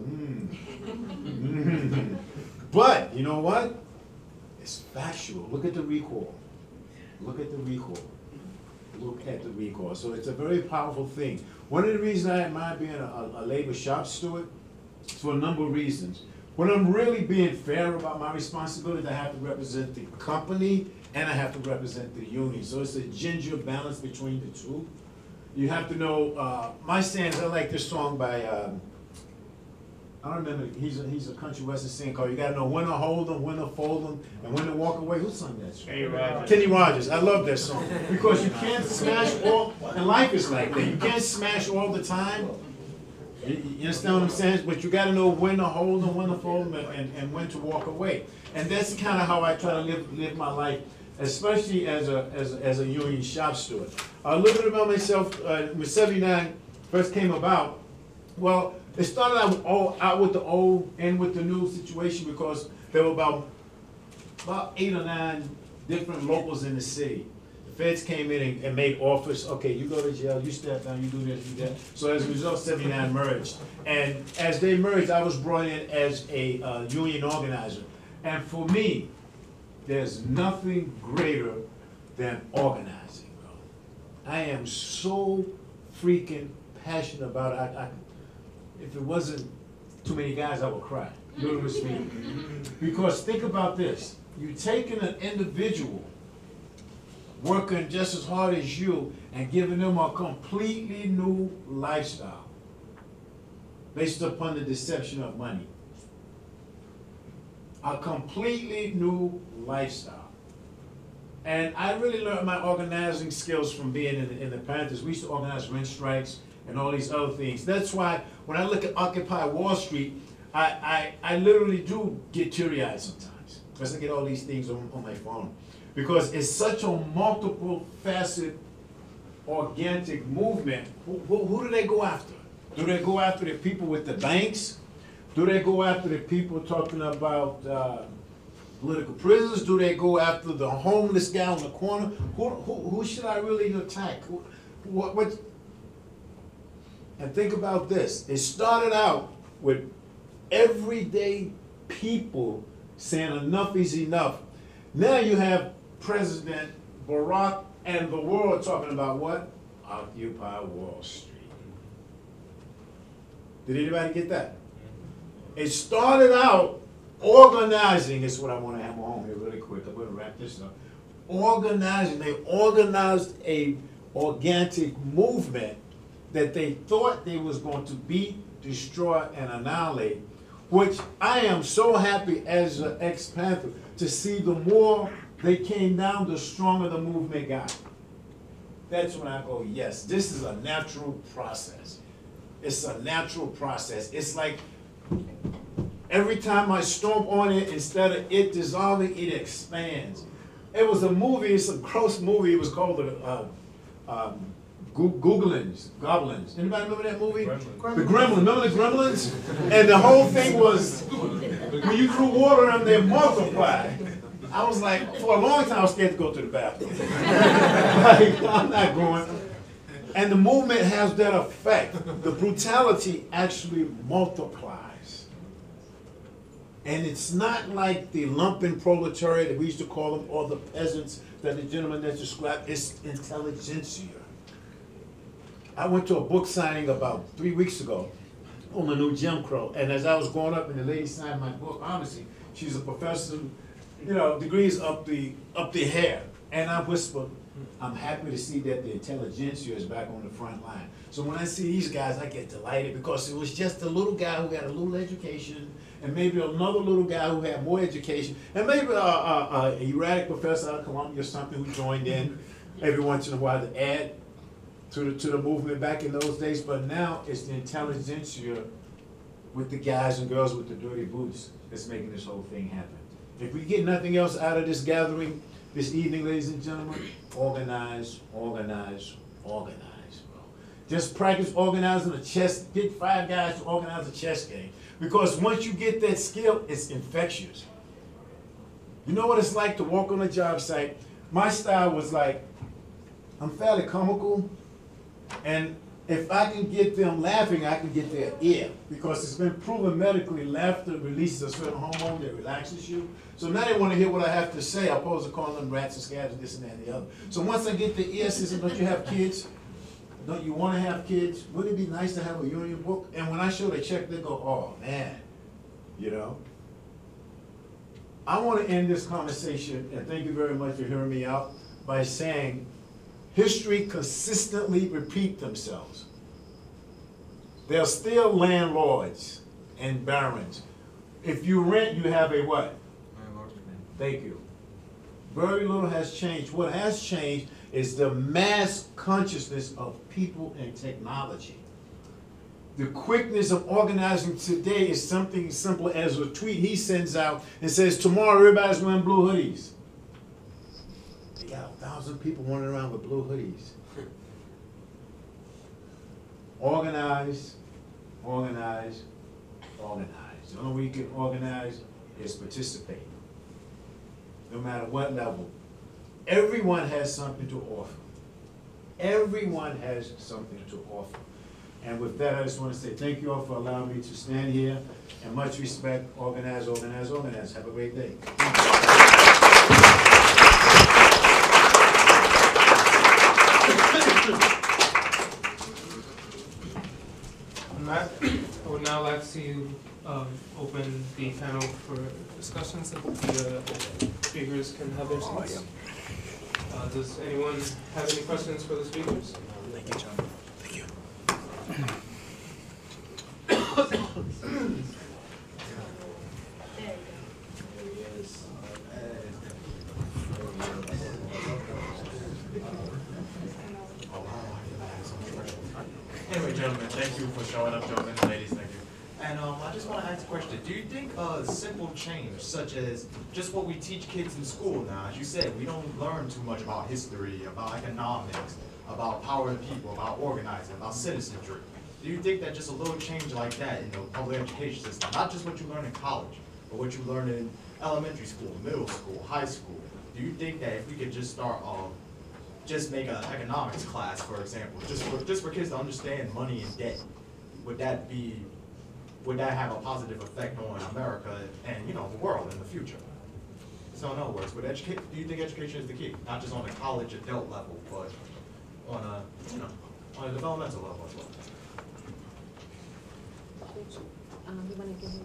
But, you know what? It's factual. Look at the recall. Look at the recall. Look at the recall. So it's a very powerful thing. One of the reasons I admire being a labor shop steward is for a number of reasons. When I'm really being fair about my responsibility, I have to represent the company and I have to represent the union. So it's a ginger balance between the two. You have to know, my stance, I like this song by, I don't remember, he's a country western singer called, you gotta know when to hold them, when to fold them, and when to walk away. Who sung that song? Kenny Rogers. Kenny Rogers. I love that song. Because you can't smash all, and life is like that. You can't smash all the time. You understand what I'm saying? But you gotta know when to hold them, when to fold them, and when to walk away. And that's kind of how I try to live my life, especially as a union shop steward. A little bit about myself, when 79 first came about, well, it started out with the old and with the new situation because there were about 8 or 9 different locals in the city. The feds came in and made offers. Okay, you go to jail, you step down, you do this, you do that. So as a result, 79 merged. And as they merged, I was brought in as a union organizer. And for me, there's nothing greater than organizing, bro. I am so freaking passionate about it. If it wasn't too many guys, I would cry, literally speaking. Because think about this. You're taking an individual working just as hard as you and giving them a completely new lifestyle based upon the deception of money. A completely new lifestyle. And I really learned my organizing skills from being in the Panthers. We used to organize rent strikes and all these other things. That's why when I look at Occupy Wall Street, I literally do get teary-eyed sometimes because I get all these things on my phone. Because it's such a multiple facet, organic movement. Who do they go after? Do they go after the people with the banks? Do they go after the people talking about political prisoners? Do they go after the homeless guy on the corner? Who should I really attack? What? And think about this. It started out with everyday people saying enough is enough. Now you have President Barack and the world talking about what? Occupy Wall Street. Did anybody get that? It started out organizing, is what I want to hammer home here really quick. I'm going to wrap this up. Organizing. They organized a organic movement that they thought they was going to beat, destroy, and annihilate, which I am so happy as an ex-Panther to see the more they came down, the stronger the movement got. That's when I go, yes, this is a natural process. It's a natural process. It's like every time I stomp on it, instead of it dissolving, it expands. It was a movie, it's a gross movie, it was called Goblins. Anybody remember that movie? Gremlins. The Gremlins. Remember the Gremlins? And the whole thing was, when you threw water on them, they multiplied. I was like, for a long time, I was scared to go to the bathroom. Like, I'm not going. And the movement has that effect. The brutality actually multiplies. And it's not like the lumpen proletariat that we used to call them, or the peasants that the gentleman that described. It's intelligentsia. I went to a book signing about 3 weeks ago on the new Jim Crow. And as I was going up and the lady signed my book, honestly, she's a professor, you know, degrees up the hair. And I whispered, I'm happy to see that the intelligentsia is back on the front line. So when I see these guys, I get delighted because it was just a little guy who had a little education, and maybe another little guy who had more education, and maybe a erratic professor out of Columbia or something who joined in every once in a while to add to the movement back in those days. But now it's the intelligentsia with the guys and girls with the dirty boots that's making this whole thing happen. If we get nothing else out of this gathering this evening, ladies and gentlemen, organize, organize, organize, bro. Just practice organizing a chess, get 5 guys to organize a chess game. Because once you get that skill, it's infectious. You know what it's like to walk on a job site? My style was like, I'm fairly comical, and if I can get them laughing, I can get their ear, because it's been proven medically, laughter releases a certain hormone that relaxes you. So now they want to hear what I have to say, opposed to calling them rats and scabs and this and that and the other. So once I get the ear system, don't you have kids? Don't you want to have kids? Wouldn't it be nice to have a union book? And when I show the check, they go, oh man, you know. I want to end this conversation, and thank you very much for hearing me out, by saying history consistently repeat themselves. There are still landlords and barons. If you rent, you have a what? Thank you. Very little has changed. What has changed is the mass consciousness of people and technology. The quickness of organizing today is something simple as a tweet he sends out and says, tomorrow everybody's wearing blue hoodies. They got 1,000 people running around with blue hoodies. Organize, organize, organize. The only way you can organize is participate. No matter what level. Everyone has something to offer. Everyone has something to offer. And with that, I just want to say thank you all for allowing me to stand here. And much respect. Organize, organize, organize. Have a great day. I would now like to open the panel for discussions so the speakers can have their seats. Does anyone have any questions for the speakers? Thank you, John. Thank you. Anyway, gentlemen, thank you for showing up, gentlemen and ladies, thank you. And I just want to ask a question. Do you think a simple change, such as just what we teach kids in school now, as you said, we don't learn too much about history, about economics, about power of the people, about organizing, about citizenry. Do you think that just a little change like that in the public education system, not just what you learn in college, but what you learn in elementary school, middle school, high school, do you think that if we could just start just make an economics class, for example, just for kids to understand money and debt, would that have a positive effect on America and, you know, the world in the future? So in other words, do you think education is the key, not just on the college adult level, but on a, you know, on a developmental level as well? You want to give me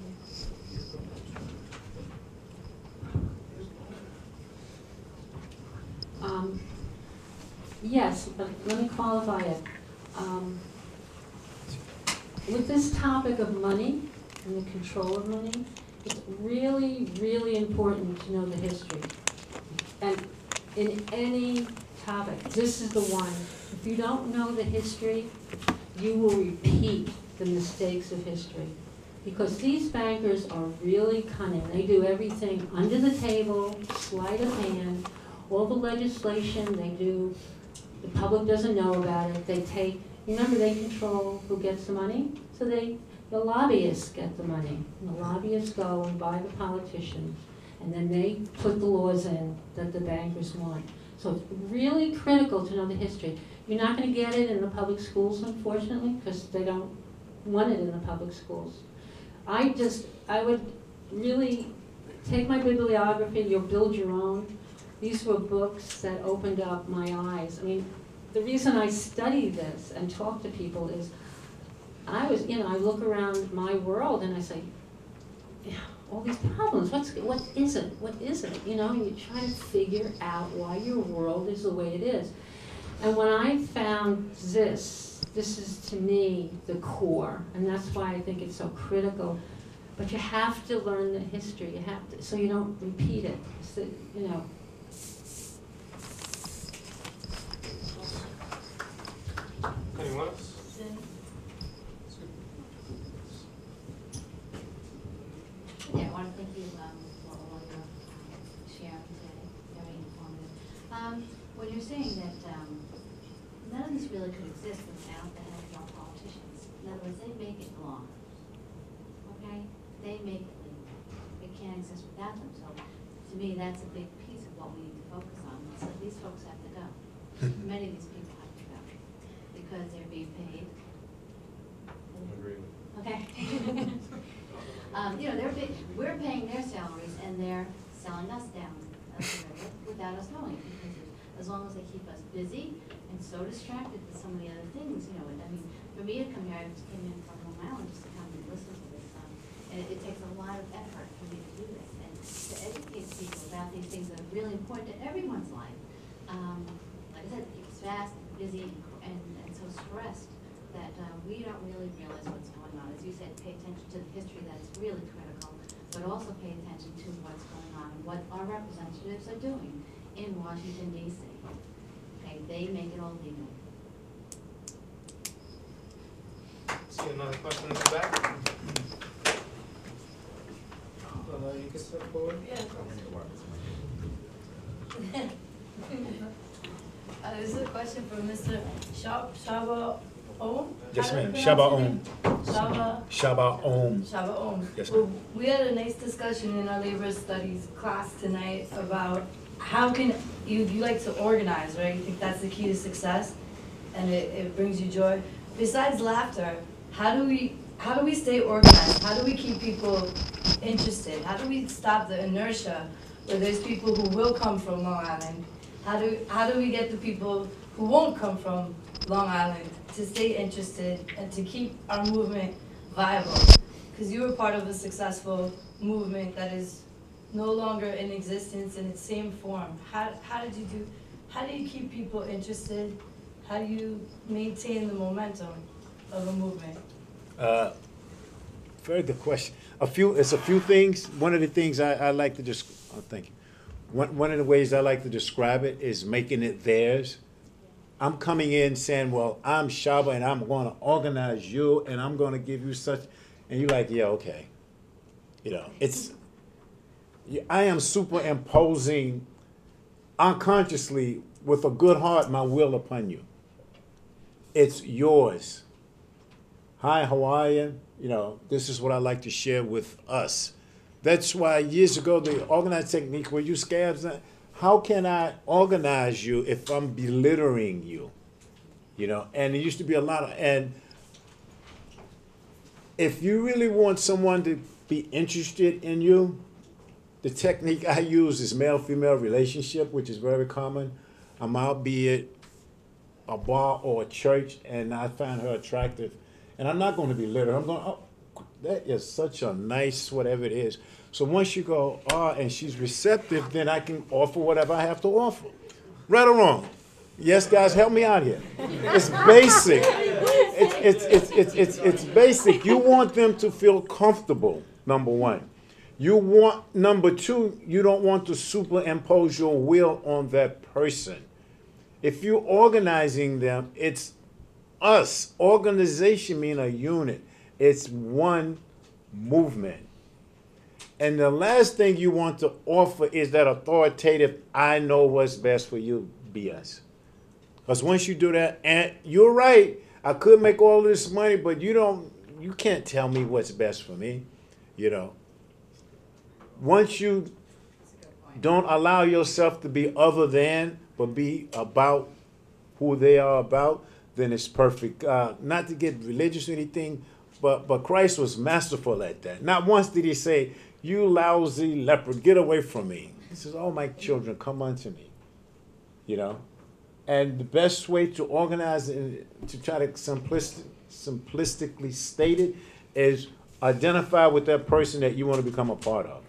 yes, but let me qualify it. With this topic of money and the control of money, it's really, really important to know the history. And in any topic, this is the one. If you don't know the history, you will repeat the mistakes of history. Because these bankers are really cunning. They do everything under the table, sleight of hand, all the legislation they do, the public doesn't know about it. They take, remember, they control who gets the money, so the lobbyists get the money. And the lobbyists go and buy the politicians, and then they put the laws in that the bankers want. So it's really critical to know the history. You're not going to get it in the public schools, unfortunately, because they don't want it in the public schools. I would really take my bibliography, you'll build your own. These were books that opened up my eyes. I mean, the reason I study this and talk to people is I look around my world and I say, yeah, all these problems, what is it? You know, and you try to figure out why your world is the way it is. And when I found this is to me the core, and that's why I think it's so critical. But you have to learn the history. You have to, so you don't repeat it. So, you know. Anyone else? Yeah, I want to thank you for all your sharing today. Very informative. When you're saying that none of this really could exist without the help of our politicians. In other words, they make it law. Okay? They make it legal. It can't exist without them. So to me, that's a big piece of what we need to focus on. So these folks have to go. many of these people have to go because they're being paid. Okay. You know, we're paying their salaries and they're selling us down without us knowing. Because as long as they keep us busy and so distracted with so many other things, you know, I mean, for me to come here, I just came in from Long Island just to come and listen to this. And it takes a lot of effort for me to do this and to educate people about these things that are really important to everyone's life. Like I said, it's fast, busy, and so stressed that we don't really realize what's going on. As you said, pay attention to the history, that's really critical, but also pay attention to what's going on and what our representatives are doing in Washington, D.C. Okay, they make it all legal. See another question in the back? You can step forward. This is a question for Mr. Shaba Om? Yes, How do I ma'am. pronounce Shaba your Om. name? Shaba Om. Shaba Om. Yes, Well, ma'am. we had a nice discussion in our labor studies class tonight about how can you like to organize, right? You think that's the key to success and it brings you joy. Besides laughter, how do we stay organized? How do we keep people interested? How do we stop the inertia where there's people who will come from Long Island? How do we get the people who won't come from Long Island to stay interested and to keep our movement viable? Because you were part of a successful movement that is no longer in existence in its same form. How do you keep people interested? How do you maintain the momentum of a movement? Very good question. It's a few things. One of the things I like to just, thank you. One of the ways I like to describe it is making it theirs. I'm coming in saying, well, I'm Shaba and I'm going to organize you and I'm going to give you such, and you're like, yeah, okay. You know, I am superimposing unconsciously with a good heart my will upon you. It's yours. Hi, Hawaiian. You know, this is what I like to share with us. That's why years ago, the organized technique where you scabs, how can I organize you if I'm belittling you? You know, and there used to be a lot of, and if you really want someone to be interested in you, the technique I use is male-female relationship, which is very common. I'm out, be it a bar or a church, and I find her attractive. And I'm not going to belittle her. I'm going, oh, that is such a nice whatever it is. So once you go, and she's receptive, then I can offer whatever I have to offer. Right or wrong? Yes, guys, help me out here. It's basic. It's basic. You want them to feel comfortable, number one. You want, number two, you don't want to superimpose your will on that person. If you're organizing them, it's us. Organization means a unit. It's one movement. And the last thing you want to offer is that authoritative, I know what's best for you, BS. Because once you do that, and you're right, I could make all this money, but you can't tell me what's best for me, you know. Once you don't allow yourself to be other than, but be about who they are about, then it's perfect. Not to get religious or anything, but Christ was masterful at that. Not once did he say, you lousy leopard, get away from me. He says, oh, my children, come unto me. You know? And the best way to organize it, to try to simplistically state it, is identify with that person that you want to become a part of.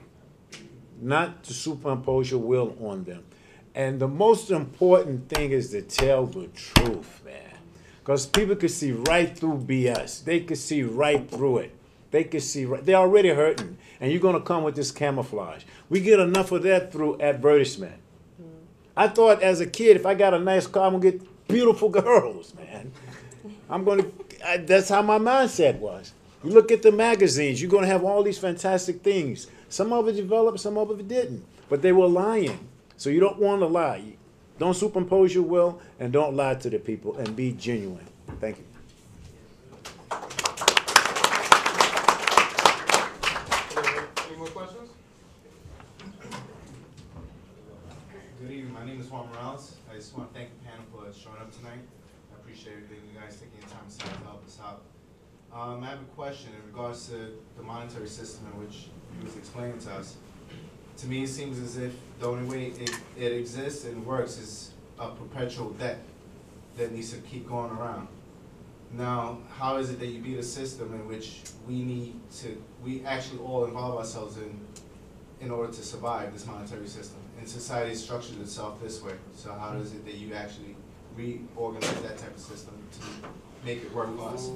Not to superimpose your will on them. And the most important thing is to tell the truth, man. Because people can see right through BS. They can see right through it. They can see right. They're already hurting. And you're going to come with this camouflage. We get enough of that through advertisement. I thought as a kid, if I got a nice car, I'm going to get beautiful girls, man. That's how my mindset was. You look at the magazines, you're going to have all these fantastic things. Some of it developed, some of it didn't. But they were lying. So you don't want to lie. Don't superimpose your will, and don't lie to the people, and be genuine. Thank you. Any more questions? Good evening. My name is Juan Morales. I just want to thank the panel for up tonight. I appreciate everything you guys taking your time aside to help us out. I have a question in regards to the monetary system in which you was explaining to us. To me, it seems as if the only way it exists and works is a perpetual debt that needs to keep going around. Now, how is it that you beat a system in which we actually all involve ourselves in order to survive this monetary system? And society is structured itself this way. So how is it that you actually reorganize that type of system to make it work for us?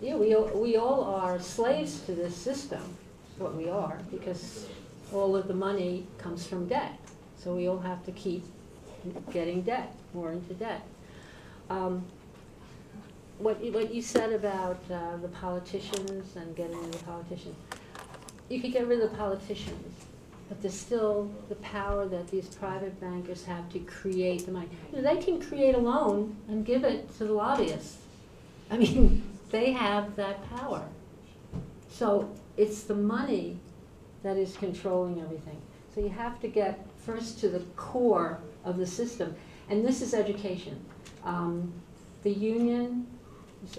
Yeah, we all are slaves to this system, is what we are, because all of the money comes from debt. So we all have to keep getting debt, more into debt. What you said about the politicians and getting rid of the politicians, you could get rid of the politicians, but there's still the power that these private bankers have to create the money. You know, they can create a loan and give it to the lobbyists. I mean, they have that power. So it's the money that is controlling everything. So you have to get first to the core of the system. And this is education. The union,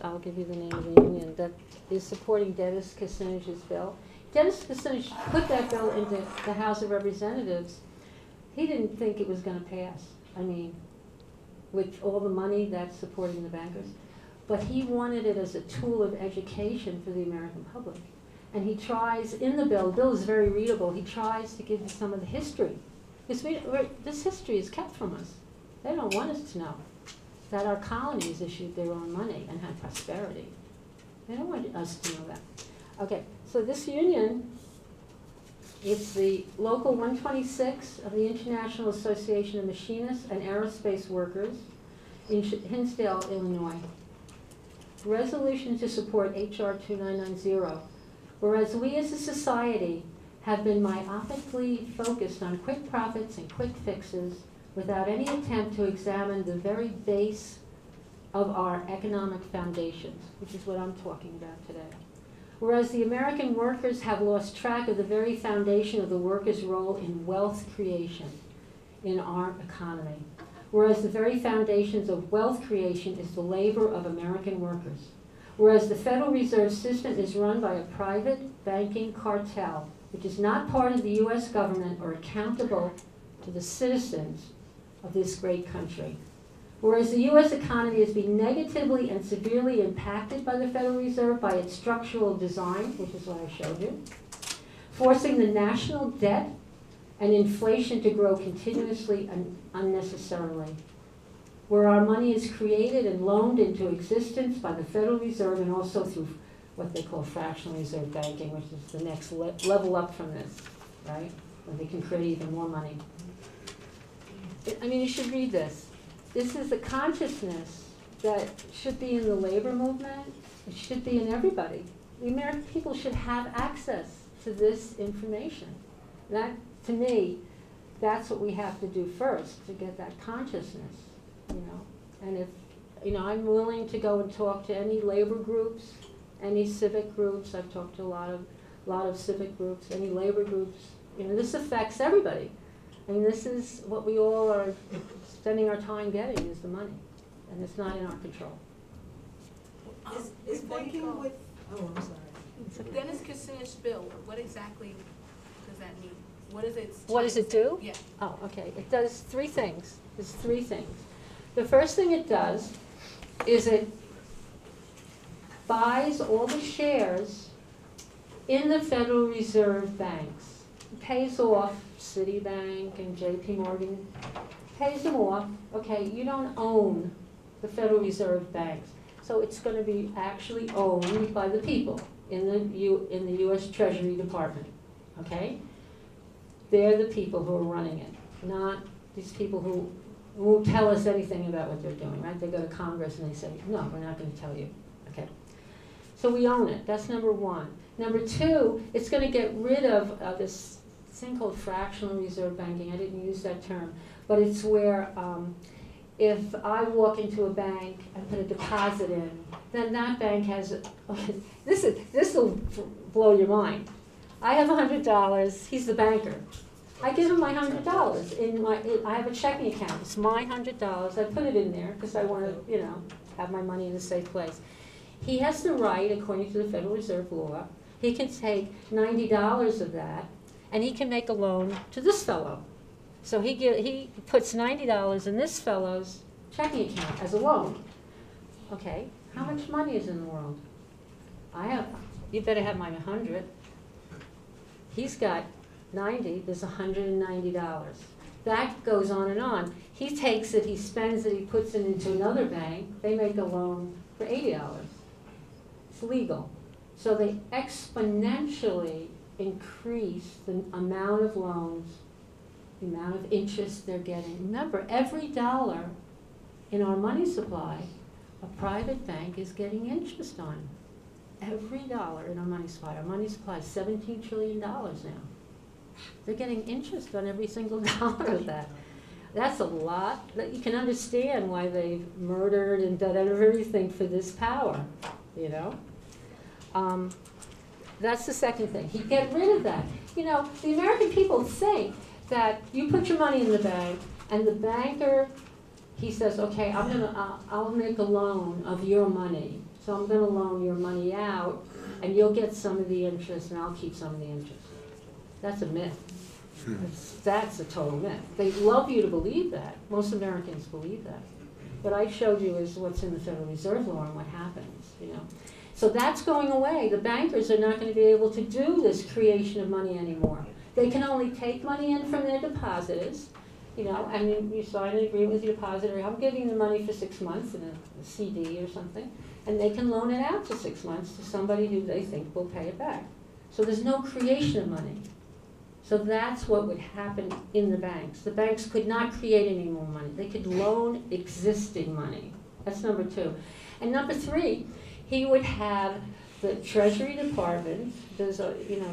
I'll give you the name of the union, that is supporting Dennis Kucinich's bill. Dennis Kucinich put that bill into the House of Representatives. He didn't think it was going to pass. I mean, with all the money that's supporting the bankers. But he wanted it as a tool of education for the American public. And he tries, in the bill is very readable, he tries to give you some of the history. This history is kept from us. They don't want us to know that our colonies issued their own money and had prosperity. They don't want us to know that. Okay, so this union, it's the Local 126 of the International Association of Machinists and Aerospace Workers in Hinsdale, Illinois. Resolution to support H.R. 2990. Whereas we as a society have been myopically focused on quick profits and quick fixes without any attempt to examine the very base of our economic foundations, which is what I'm talking about today. Whereas the American workers have lost track of the very foundation of the workers' role in wealth creation in our economy. Whereas the very foundations of wealth creation is the labor of American workers. Whereas the Federal Reserve System is run by a private banking cartel, which is not part of the U.S. government or accountable to the citizens of this great country. Whereas the U.S. economy has been negatively and severely impacted by the Federal Reserve by its structural design, which is what I showed you, forcing the national debt and inflation to grow continuously and unnecessarily. Where our money is created and loaned into existence by the Federal Reserve and also through what they call fractional reserve banking, which is the next level up from this, right? Where they can create even more money. I mean, you should read this. This is the consciousness that should be in the labor movement. It should be in everybody. The American people should have access to this information. That, to me, that's what we have to do first, to get that consciousness, you know. And if, you know, I'm willing to go and talk to any labor groups, any civic groups. I've talked to a lot of civic groups, any labor groups. You know, this affects everybody. I mean, this is what we all are spending our time getting, is the money. And it's not in our control. Is banking with, oh, I'm sorry. Dennis Kucinich's bill, what exactly does that mean? What is it? What does it do? Yeah. Oh, okay. It does three things. There's three things. The first thing it does is it buys all the shares in the Federal Reserve banks. It pays off Citibank and JP Morgan, pays them off. Okay, you don't own the Federal Reserve banks. So it's going to be actually owned by the people in the U.S. Treasury Department. Okay? They're the people who are running it, not these people who won't tell us anything about what they're doing, right? They go to Congress and they say, no, we're not going to tell you. Okay? So we own it. That's number one. Number two, it's going to get rid of this thing called fractional reserve banking. I didn't use that term, but it's where if I walk into a bank and put a deposit in, then that bank has, this will blow your mind. I have $100, he's the banker. I give him my $100 I have a checking account. It's my $100. I put it in there because I want to, you know, have my money in a safe place. He has the right, according to the Federal Reserve law, he can take $90 of that, and he can make a loan to this fellow. So he puts $90 in this fellow's checking account as a loan. Okay, how much money is in the world? You better have my 100. He's got 90, there's $190. That goes on and on. He takes it, he spends it, he puts it into another bank. They make a loan for $80. It's legal. So they exponentially increase the amount of loans, the amount of interest they're getting. Remember, every dollar in our money supply, a private bank is getting interest on. Every dollar in our money supply is $17 trillion now. They're getting interest on every single dollar of that. That's a lot. You can understand why they've murdered and done everything for this power, you know? That's the second thing. He'd get rid of that. You know, the American people think that you put your money in the bank, and the banker, he says, okay, I'll make a loan of your money. So I'm going to loan your money out, and you'll get some of the interest, and I'll keep some of the interest. That's a myth. That's a total myth. They love you to believe that. Most Americans believe that. What I showed you is what's in the Federal Reserve law and what happens, you know. So that's going away. The bankers are not going to be able to do this creation of money anymore. They can only take money in from their depositors, you know, and you sign an agreement with your depositor. I'm giving the money for 6 months in a CD or something, and they can loan it out for 6 months to somebody who they think will pay it back. So there's no creation of money. So that's what would happen in the banks. The banks could not create any more money. They could loan existing money. That's number 2. And number 3, he would have the Treasury Department. There's a, you know,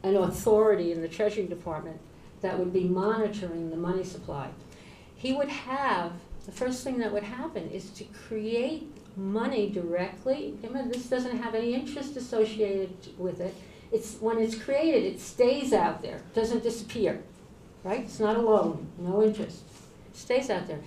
an authority in the Treasury Department that would be monitoring the money supply. He would have, the first thing that would happen is to create money directly. Remember, this doesn't have any interest associated with it. When it's created, it stays out there, doesn't disappear, right? It's not a loan, no interest. It stays out there.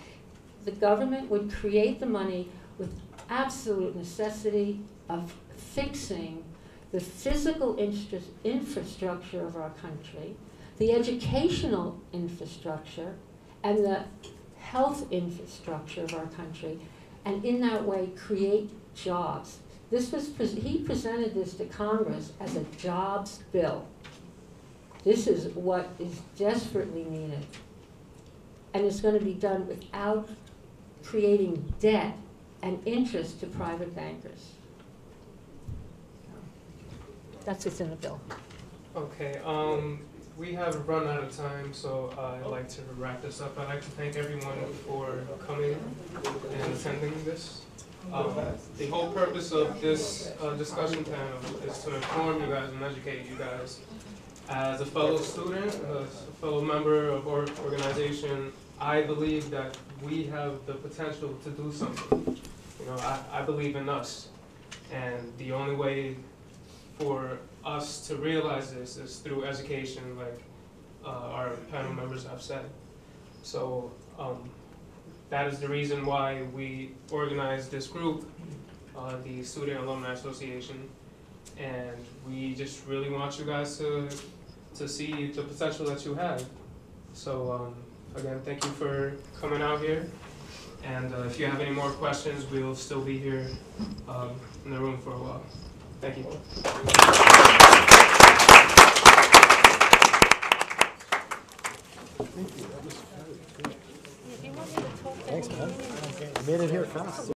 The government would create the money with absolute necessity of fixing the physical infrastructure of our country, the educational infrastructure, and the health infrastructure of our country, and in that way create jobs. He presented this to Congress as a jobs bill. This is what is desperately needed. And it's going to be done without creating debt and interest to private bankers. That's what's in the bill. Okay, we have run out of time, so I'd like to wrap this up. I'd like to thank everyone for coming and attending this. The whole purpose of this discussion panel is to inform you guys and educate you guys. As a fellow student, a fellow member of our organization, I believe that we have the potential to do something. You know, I believe in us, and the only way for us to realize this is through education, like our panel members have said. So that is the reason why we organized this group, the Student Alumni Association, and we just really want you guys to see the potential that you have. So again, thank you for coming out here, and if you have any more questions, we'll still be here in the room for a while. Thank you. Thanks, man. I made it here fast.